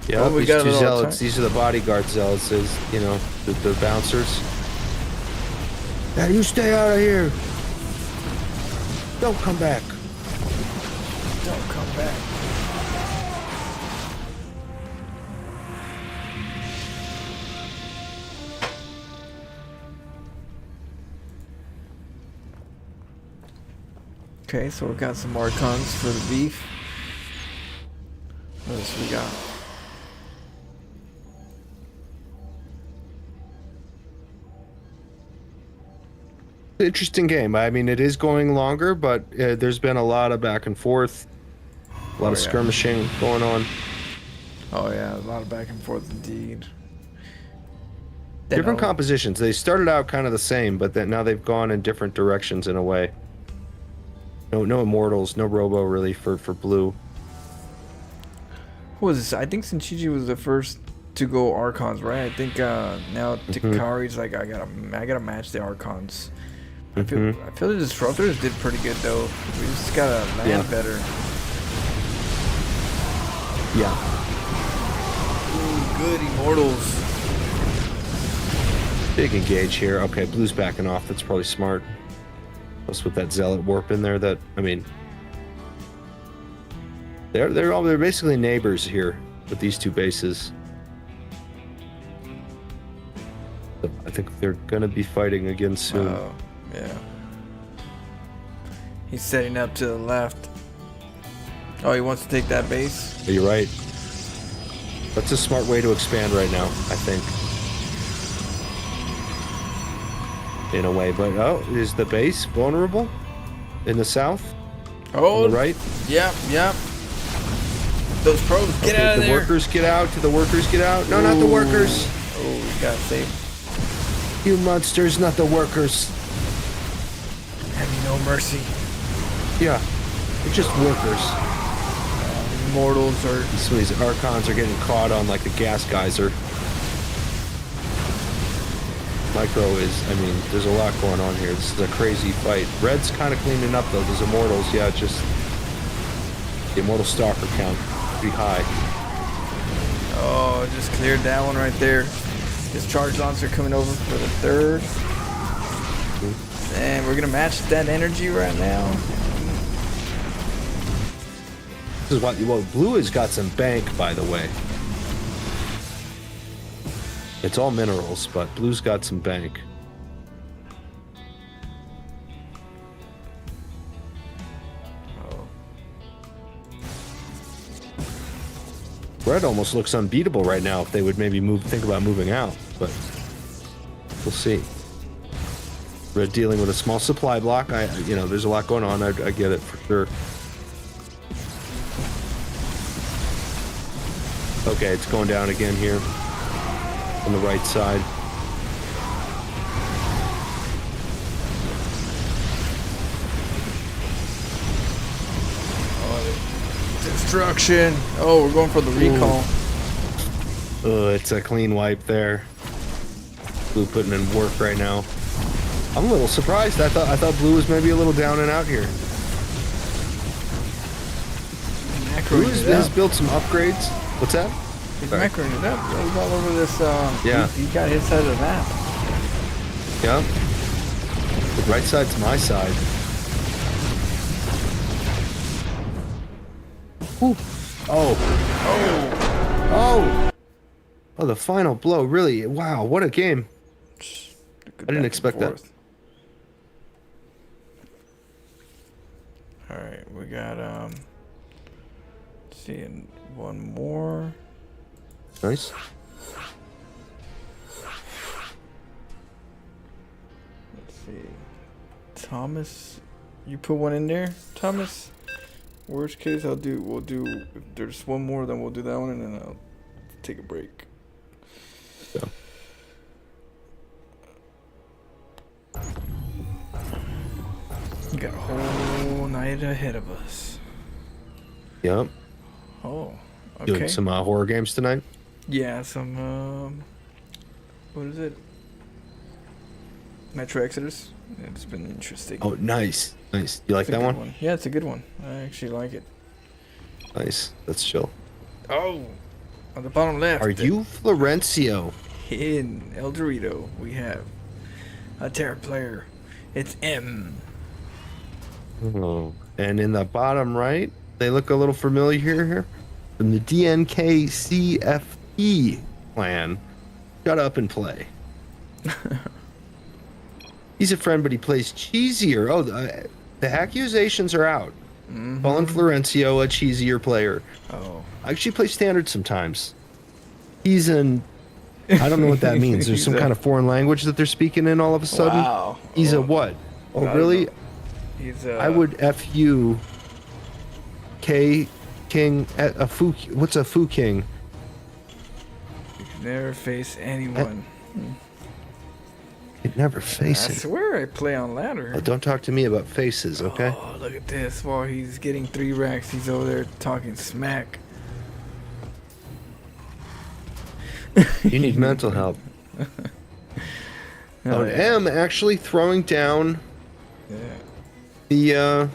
Yeah, Oh, we these got two it all zealots. time. These are the bodyguard zealots. The bouncers. Now you stay out of here. Don't come back. Don't come back. Okay, so we got some Archons for the beef. What else we got? Interesting game. I mean, it is going longer, but there's been a lot of back and forth, a lot of yeah. skirmishing going on. Oh yeah, a lot of back and forth indeed. Different compositions. They started out kind of the same, but then now they've gone in different directions in a way. No Immortals, no Robo really for blue. Who was this? I think Senchiji was the first to go Archons, right? I think now Takari's like I gotta match the Archons. I feel the Disruptors did pretty good though. We just gotta land better. Yeah. Ooh, good Immortals. Big engage here. Okay, blue's backing off. That's probably smart. Plus with that Zealot warp in there, they're basically neighbors here with these two bases. So I think they're gonna be fighting again soon. Oh, yeah. He's setting up to the left. Oh, he wants to take that base? You're right. That's a smart way to expand right now, I think. In a way, but is the base vulnerable in the south? Oh, on the right. Yep. Those pros, get out of there. The workers get out. Do the workers get out? No, not the workers. Oh, we got saved. You monsters, not the workers. Have you no mercy? Yeah, they're just workers. Immortals are. Some of these Archons are getting caught on like a gas geyser. Micro is, I mean, there's a lot going on here. This is a crazy fight. Red's kind of cleaning up though. Those Immortals, yeah, just the Immortal Stalker count pretty high. Oh, just cleared that one right there. His charge launchers are coming over for the third. And we're gonna match that energy right now. This is what, well, blue has got some bank, by the way. It's all minerals, but blue's got some bank. Oh. Red almost looks unbeatable right now if they would maybe think about moving out, but we'll see. Red dealing with a small supply block. There's a lot going on. I get it for sure. Okay, it's going down again here on the right side. Destruction. Oh, we're going for the recall. It's a clean wipe there. Blue putting in work right now. I'm a little surprised. I thought blue was maybe a little down and out here. Blue has built some upgrades. What's that? He's macroing it up. He's all over this. Yeah. He got his side of the map. Yeah. The right side's my side. Ooh. Oh. Oh. Oh, the final blow. Really? Wow, what a game. I didn't expect that. Alright, we got, let's see, one more. Nice. Let's see. Thomas, you put one in there, Thomas? Worst case, we'll do, if there's one more, then we'll do that one, and then I'll take a break. Yeah. We got a whole night ahead of us. Yep. Oh, okay. Doing some horror games tonight? Yeah, some, what is it? Metro Exodus. It's been interesting. Oh, nice. Nice. You like that one? Yeah, it's a good one. I actually like it. Nice. That's chill. Oh, on the bottom left. Are you Florencio? In El Dorito, we have a terror player. It's M. Oh. And in the bottom right, they look a little familiar here. From the DNKCFE clan. Shut up and play. He's a friend, but he plays cheesier. Oh, the accusations are out. Calling Florencio a cheesier player. Oh. I actually play standard sometimes. He's an... I don't know what that means. There's some kind of foreign language that they're speaking in all of a sudden. Wow. He's a what? Oh, really? He's I would F-U... K... King... A Fu... What's a Fu King? You can never face anyone. It never face I it. swear I play on ladder. Oh, don't talk to me about faces, okay? Oh, look at this. While he's getting 3 racks, he's over there talking smack. You need mental help. Oh, yeah. M actually throwing down Yeah. the,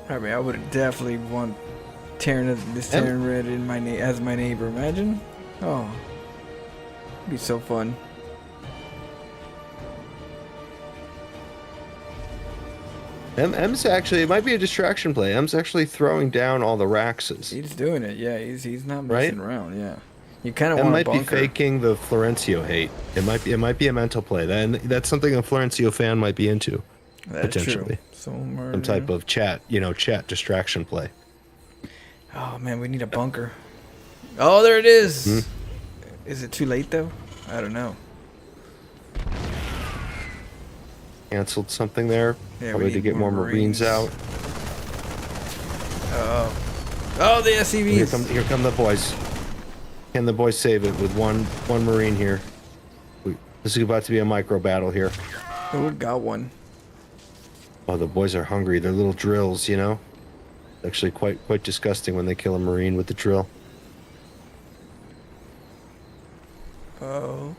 I mean, I would definitely want Terran Red in my as my neighbor. Imagine. Oh, it'd be so fun. M's actually, it might be a distraction play. M's actually throwing down all the Raxes. He's doing it. Yeah, he's not Right? messing around. Yeah, you kind of M want might to be bunker. faking the Florencio hate. It might be a mental play. That's something a Florencio fan might be into. That's potentially. true. Somewhere. Some type of chat distraction play. Oh man, we need a bunker. Oh, there it is. Is it too late though? I don't know. Canceled something there. Yeah, we Probably to need get more Marines out. Oh, the SCVs. Here come the boys. Can the boys save it with one Marine here? This is about to be a micro battle here. Oh, got one. Oh, the boys are hungry. They're little drills, you know? Actually quite disgusting when they kill a Marine with the drill. Oh,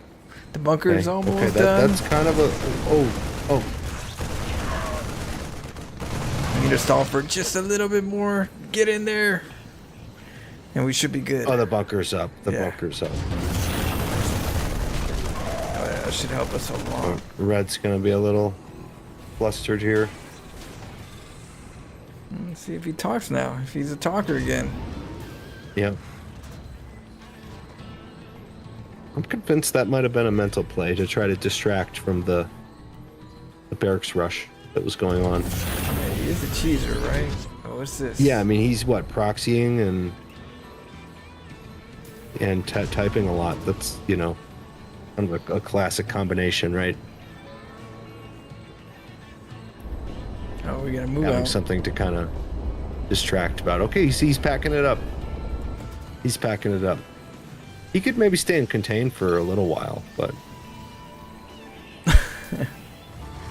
the bunker is almost okay, done. that's kind of a... Oh. We need to stall for just a little bit more. Get in there. And we should be good. Oh, the bunker's up. The Yeah. bunker's up. Oh, yeah, that should help us a lot. Red's gonna be a little flustered here. Let's see if he talks now. If he's a talker again. Yeah. I'm convinced that might have been a mental play to try to distract from the barracks rush that was going on. Yeah, he is a cheeser, right? Oh, what's this? Yeah, I mean, he's what, proxying and typing a lot. That's, you know, kind of a classic combination, right? Oh, we gotta move Having out. something to kind of distract about. Okay, he's packing it up. He's packing it up. He could maybe stay and contain for a little while, but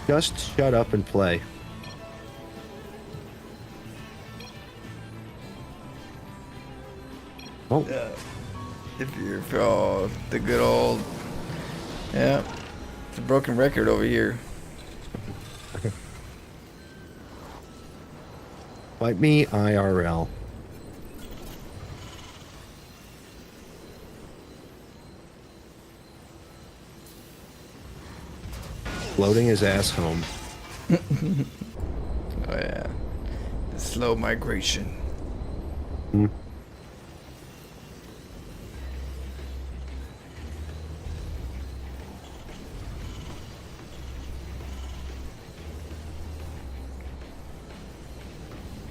just shut up and play. Oh, If you're the good old, yeah, it's a broken record over here. fight me IRL. Floating his ass home. Oh yeah, the slow migration. Hmm.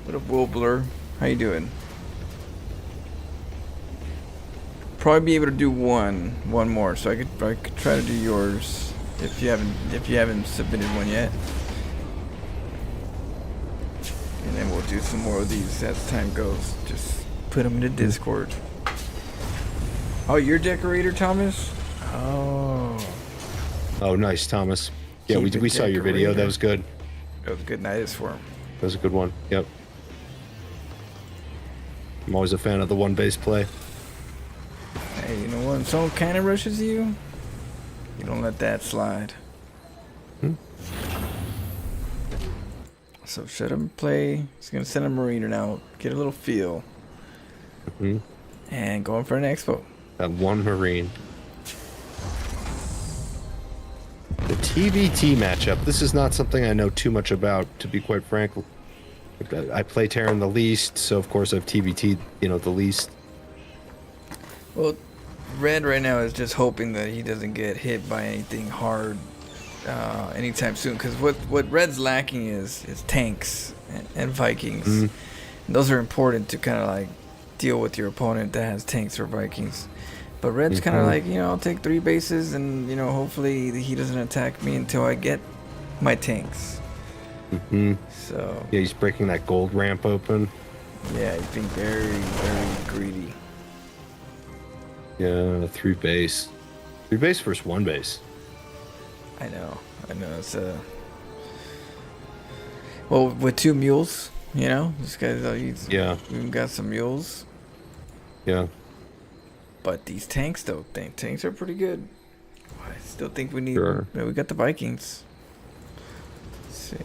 What up, Wilbler? How you doing? Probably be able to do one more, so I could try to do yours if you haven't submitted one yet, and then we'll do some more of these as time goes. Just put them into Discord. Oh, you're a decorator, Thomas? Oh. Oh, nice, Thomas. Yeah, Keep it we saw your video. That decorator. was good. That was a good night for him. That was a good one. Yep. I'm always a fan of the one base play. Hey, you know what? When someone kind of rushes you, you don't let that slide. Hmm. So shut him play. He's gonna send a mariner now. Get a little feel. Hmm. And going for an expo. That one Marine. The TVT matchup. This is not something I know too much about, to be quite frank. I play Terran the least, so of course I've TVT'd, the least. Well, Red right now is just hoping that he doesn't get hit by anything hard anytime soon. Because what Red's lacking is tanks and Vikings. Mm. And those are important to kind of like deal with your opponent that has tanks or Vikings. But Red's kind of like, I'll take 3 bases and, hopefully he doesn't attack me until I get my tanks. Mm-hmm. So yeah, he's breaking that gold ramp open. Yeah, he's being very, very greedy. Yeah, 3 base. 3 base versus 1 base. I know. It's well, with 2 mules, this guy's he's even got some mules. Yeah. But these tanks, though, tanks are pretty good. I still think we need. Sure. We got the Vikings. Let's see.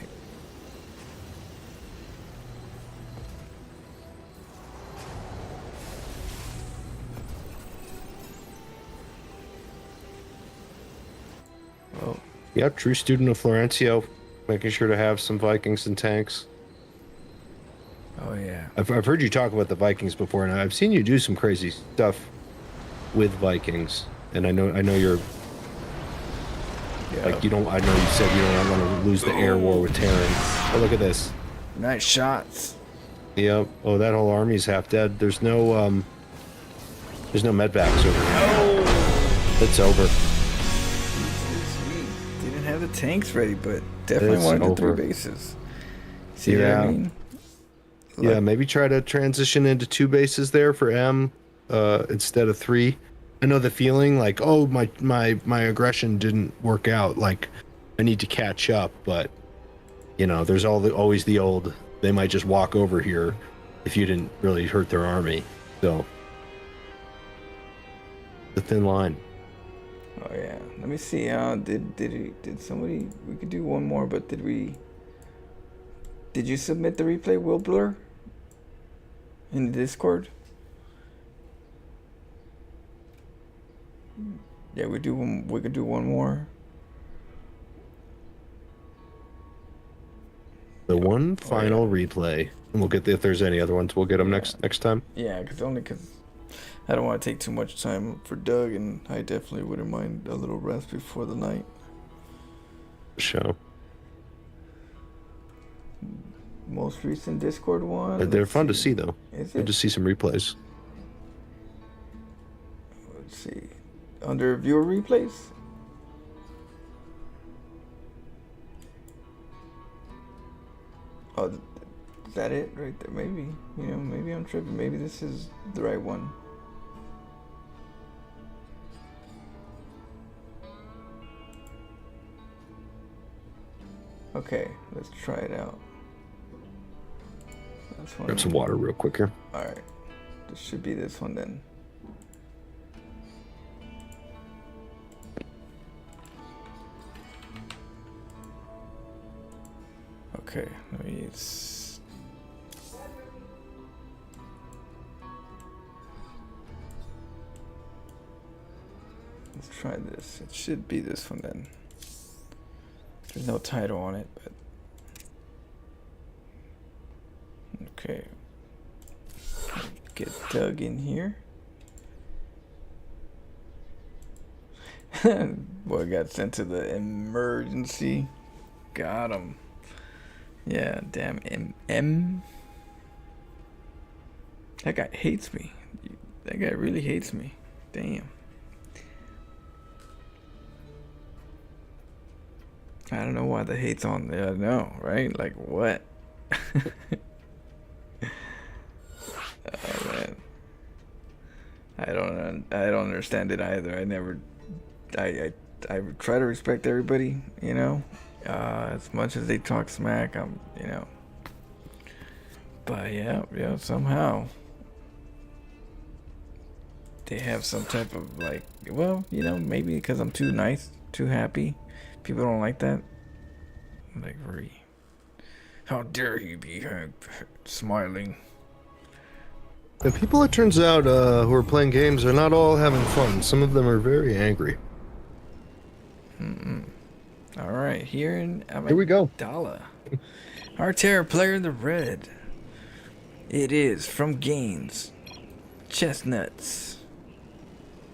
Oh. Yep, true student of Florencio, making sure to have some Vikings and tanks. Oh yeah. I've heard you talk about the Vikings before, and I've seen you do some crazy stuff with Vikings. And I know you're like, you don't. I know you said you don't want to lose the air war with Terrans. Oh, look at this. Nice shots. Yep. Oh, that whole army's half dead. There's no medvacs over here. Oh. It's over. Didn't have the tanks ready, but definitely wanted the 3 bases. See what I mean? Yeah, maybe try to transition into 2 bases there for M instead of 3. I know the feeling like, oh, my aggression didn't work out. Like, I need to catch up, but there's always the old. They might just walk over here if you didn't really hurt their army. So, the thin line. Oh yeah. Let me see. Did somebody? We could do one more, but did we? Did you submit the replay, Wilbler? In the Discord? Yeah, we could do one more. The one final replay, and we'll get if there's any other ones, we'll get them next time. Yeah, because I don't want to take too much time for Doug, and I definitely wouldn't mind a little rest before the night. Show. Most recent Discord one. They're fun to see, though. Is Good it? to see some replays. Let's see. Under viewer replays? Oh, is that it right there? Maybe. Maybe I'm tripping. Maybe this is the right one. Okay, let's try it out. That's one. Grab some water real quick here. Alright. This should be this one then. Okay, let me let's try this. It should be this one then. There's no title on it, but okay. Get dug in here. Boy got sent to the emergency. Got him. Yeah, damn M. That guy hates me. That guy really hates me. Damn. I don't know why the hate's on there. No, right? Like what? Oh man. I don't understand it either. I try to respect everybody, you know. As much as they talk smack, you know. But yeah, somehow they have some type of like, well, you know, maybe because I'm too nice, too happy. People don't like that. Like, how dare you be smiling? The people, it turns out, who are playing games are not all having fun. Some of them are very angry. All right, here we go. Dala. Our terror player in the red. It is from Gaines. Chestnuts.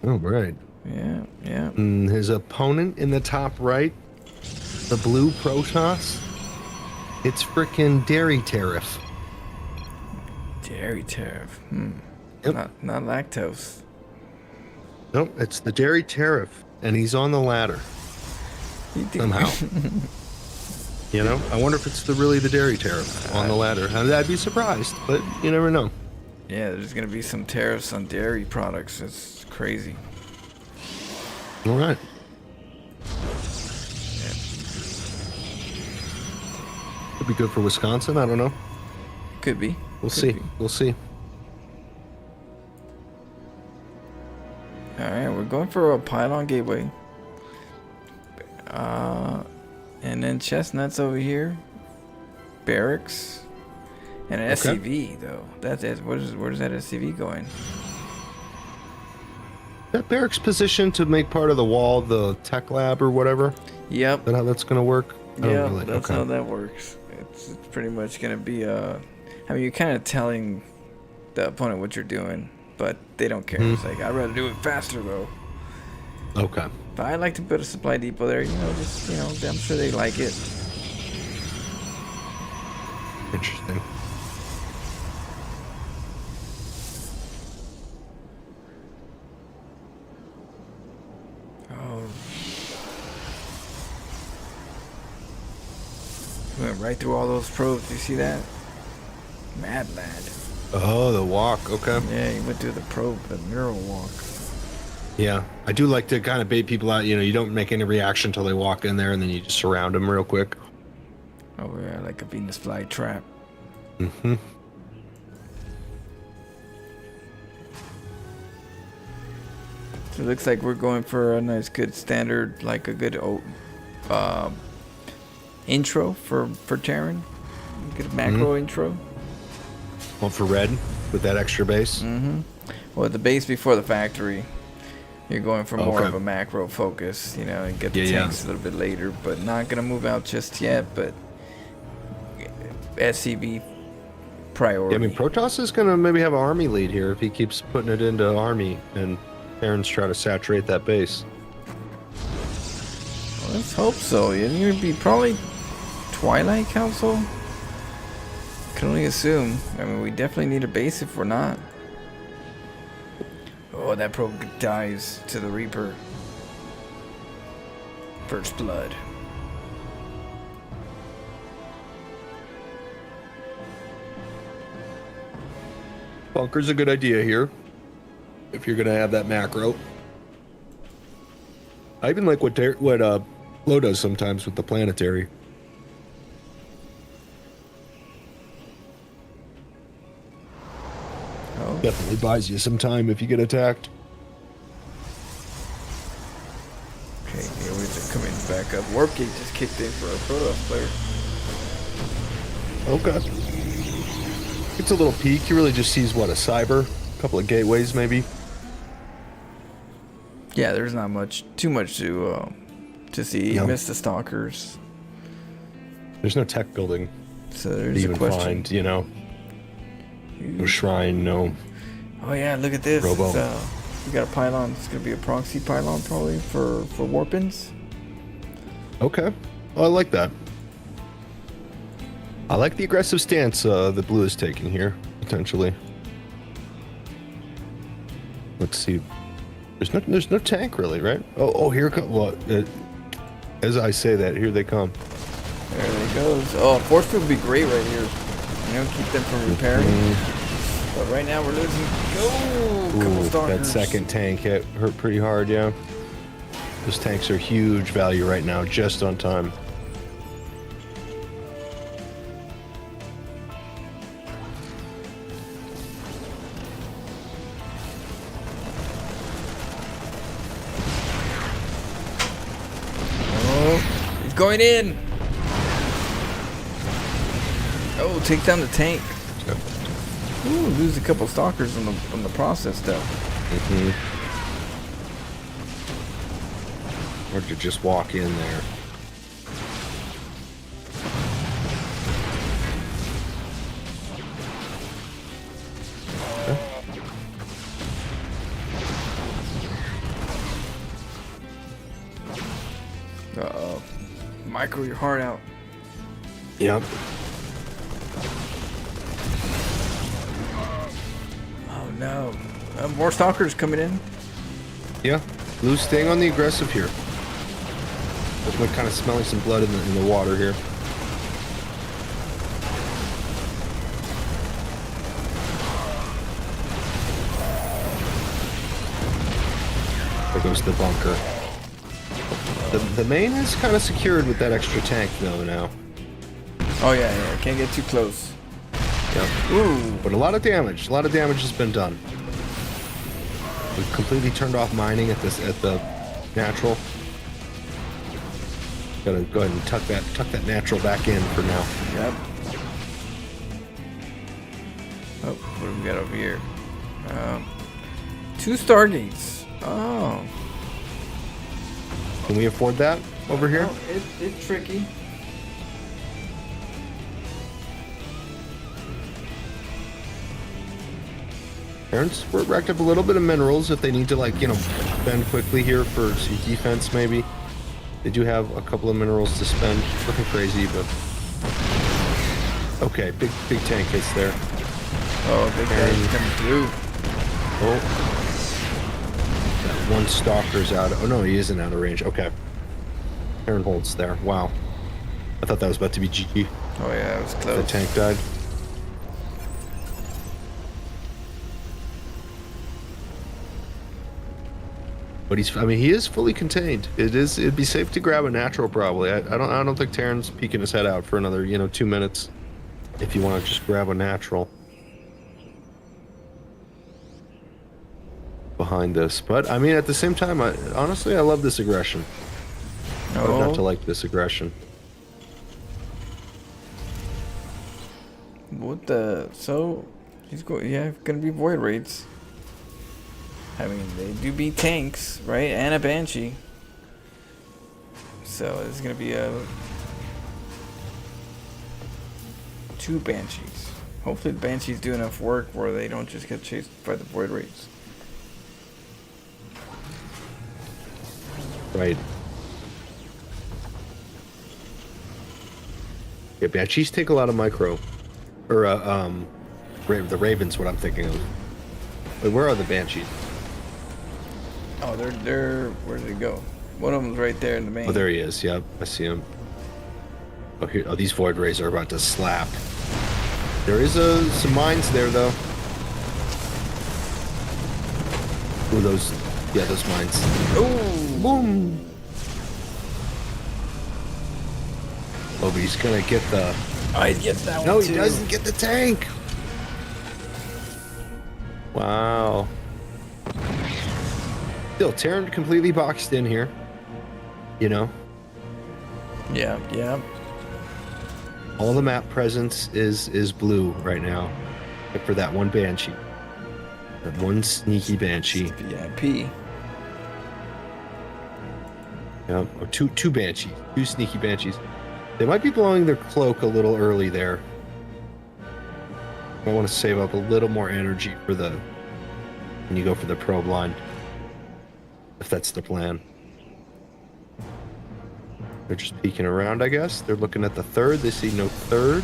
Oh, right. Yeah. And his opponent in the top right, the blue Protoss, it's frickin' Dairy Tariff. Dairy Tariff. Yep. Not lactose. Nope, it's the Dairy Tariff, and he's on the ladder. Somehow. You know, I wonder if it's really the Dairy Tariff on the ladder. I'd be surprised, but you never know. Yeah, there's gonna be some tariffs on dairy products. It's crazy. All right. Yeah. Could be good for Wisconsin. I don't know. Could be. We'll see. We'll see. All right, we're going for a pylon gateway. And then chestnuts over here. Barracks. And an SCV though. That's it. Where's that SCV going? That barracks position to make part of the wall, the tech lab or whatever. Yep. Is that how that's gonna work? Yeah, that's how that works. It's pretty much gonna be I mean, you're kind of telling the opponent what you're doing, but they don't care. It's like, I'd rather do it faster though. Okay. But I like to put a supply depot there, you know, just, you know, I'm sure they like it. Interesting. Oh. Went right through all those probes. You see that? Mad lad. Oh, the walk. Okay. Yeah, he went through the probe, the mural walk. Yeah, I do like to kind of bait people out. You know, you don't make any reaction until they walk in there, and then you just surround them real quick. Oh yeah, like a Venus fly trap. Mm-hmm. So it looks like we're going for a nice, good standard, like a good intro for Terran. Good macro intro. One for red with that extra base. Mm-hmm. Well, the base before the factory, you're going for more of a macro focus, you know, and get the tanks a little bit later, but not gonna move out just yet. But SCV priority. Yeah, I mean, Protoss is gonna maybe have an army lead here if he keeps putting it into army and Terrans try to saturate that base. Well, let's hope so. You'd be probably Twilight Council. Can only assume. I mean, we definitely need a base if we're not. Oh, that probe dies to the Reaper. First blood. Bunker's a good idea here if you're gonna have that macro. I even like what Lo does sometimes with the planetary. Oh. Definitely buys you some time if you get attacked. Okay, here we're just coming back up. Warp gate just kicked in for a Protoss player. Okay. It's a little peek. He really just sees what, a cyber, a couple of gateways maybe. Yeah, there's not too much to see. He missed the stalkers. There's no tech building So to there's a even question. find, you know. No shrine, no. Oh yeah, look at this. Robo. We got a pylon. It's gonna be a proxy pylon probably for warpins. Okay. Oh, I like that. I like the aggressive stance the blue is taking here, potentially. Let's see. There's no tank really, right? Oh, here come. Well, as I say that, here they come. There they goes. Oh, force field would be great right here. You know, keep them from repairing. But right now we're losing. Go! Couple Ooh, stalkers. that second tank hit hurt pretty hard, yeah. Those tanks are huge value right now, just on time. Oh, he's going in. Oh, take down the tank. Ooh, lose a couple stalkers on the process though. Or to just walk in there. Uh-oh. Micro your heart out. Yep. Oh no. More stalkers coming in. Yeah. Blue's staying on the aggressive here. We're kind of smelling some blood in the water here. There goes the bunker. The main is kind of secured with that extra tank though now. Oh yeah. Can't get too close. Yep. Ooh. But a lot of damage. A lot of damage has been done. We've completely turned off mining at the natural. Gotta go ahead and tuck that natural back in for now. Yep. Oh, what do we got over here? 2 stargates. Oh. Can we afford that over here? Oh, it's tricky. Parents, we're racked up a little bit of minerals if they need to, like, you know, spend quickly here for some defense, maybe. They do have a couple of minerals to spend. Nothing crazy, but... Okay, big tank hits there. Oh, big guy's coming through. Oh. That one stalker's out. Oh, no, he isn't out of range. Okay. Aaron holds there. Wow. I thought that was about to be GG. Oh yeah, it was The close. tank died. But he is fully contained. It'd be safe to grab a natural probably. I don't think Terran's peeking his head out for another, 2 minutes. If you want to just grab a natural behind this. But I mean, at the same time, honestly, I love this aggression. Hard not to like this aggression. What the? So he's going. Yeah, gonna be void raids. I mean, they do beat tanks, right? And a banshee. So it's gonna be 2 banshees. Hopefully, the banshees do enough work where they don't just get chased by the void raids. Right. Yeah, banshees take a lot of micro, or the ravens. What I'm thinking of. Wait, where are the banshees? Oh, they're where did it go? One of them's right there in the main. Oh, there he is. Yep, I see him. Oh, here. Oh, these void rays are about to slap. There is some mines there, though. Ooh, those mines. Ooh. Boom. Oh, but he's gonna get the. Oh, he gets that one No, too. he doesn't get the tank. Wow. Still, Terran completely boxed in here. You know, Yeah, yeah. all the map presence is blue right now, except for that one banshee. That one sneaky banshee. VIP. Yeah, or two banshees, 2 sneaky banshees. They might be blowing their cloak a little early there. I want to save up a little more energy for when you go for the probe line. If that's the plan. They're just peeking around, I guess. They're looking at the third. They see no third.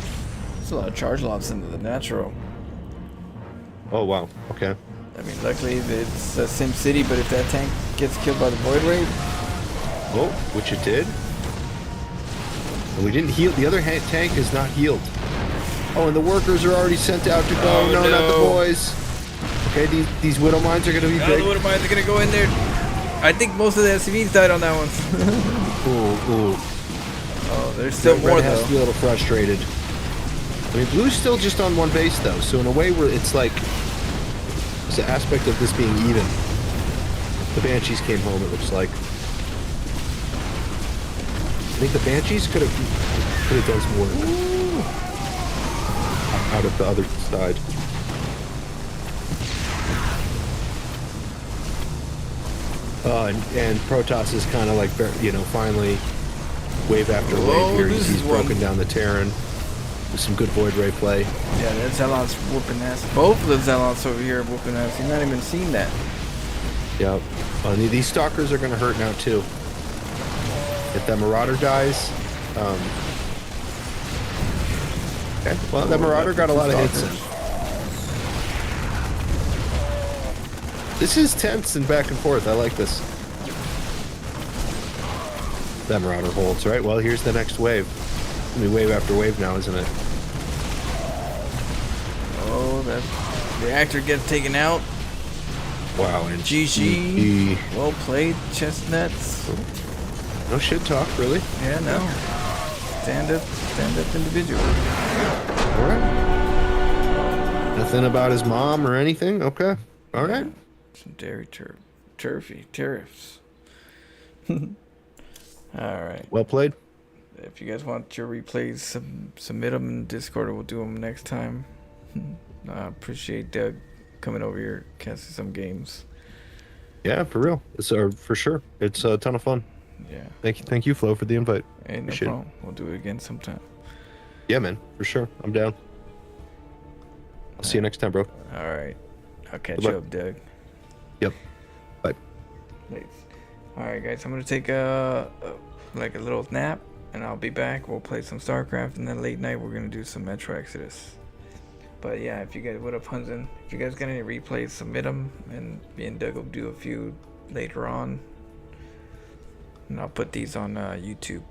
There's a lot of charge lots into the natural. Oh, wow. Okay. I mean, luckily it's Sim City, but if that tank gets killed by the Void Wave... Oh, which it did. And we didn't heal. The other tank is not healed. Oh, and the workers are already sent out to go. Oh, no, not the boys. Okay, these Widow Mines are going to be big. The Widow Mines are going to go in there. I think most of the SCVs died on that one. Ooh. Oh, there's still more, Red has to be a little frustrated. I mean, Blue's still just on one base, though. So in a way, where it's like... There's an aspect of this being even. The Banshees came home, it looks like. I think the Banshees could have done some work. Out of the other side. And Protoss is kind of like, finally, wave after wave here. He's broken down the Terran with some good Void Ray play. Yeah, that Zealot's whooping ass. Both of the Zealots over here are whooping ass. You've not even seen that. Yep. These Stalkers are going to hurt now, too. If that Marauder dies... Okay. Well, that Marauder got a lot of hits in. This is tense and back and forth. I like this. That Marauder holds, right? Well, here's the next wave. I mean, wave after wave now, isn't it? Oh, that reactor gets taken out. Wow, and GG. Well played, chestnuts. No shit talk, really? Yeah, no. Stand up individual. All right. Nothing about his mom or anything? Okay. All right. Some dairy tariffs. Alright. Well played. If you guys want your replays, submit them in Discord, or we'll do them next time. I appreciate Doug coming over here, casting some games. Yeah, for real. It's for sure. It's a ton of fun. Yeah. Thank you, Flo, for the invite. Hey, no problem. We'll do it again sometime. Yeah, man, for sure. I'm down. I'll see you next time, bro. All right. I'll catch you up, Doug. Yep. Bye. Thanks. All right, guys. I'm gonna take a little nap, and I'll be back. We'll play some StarCraft, and then late night we're gonna do some Metro Exodus. But yeah, if you guys, what up, Hunzin? If you guys got any replays, submit them, and me and Doug will do a few later on. And I'll put these on YouTube.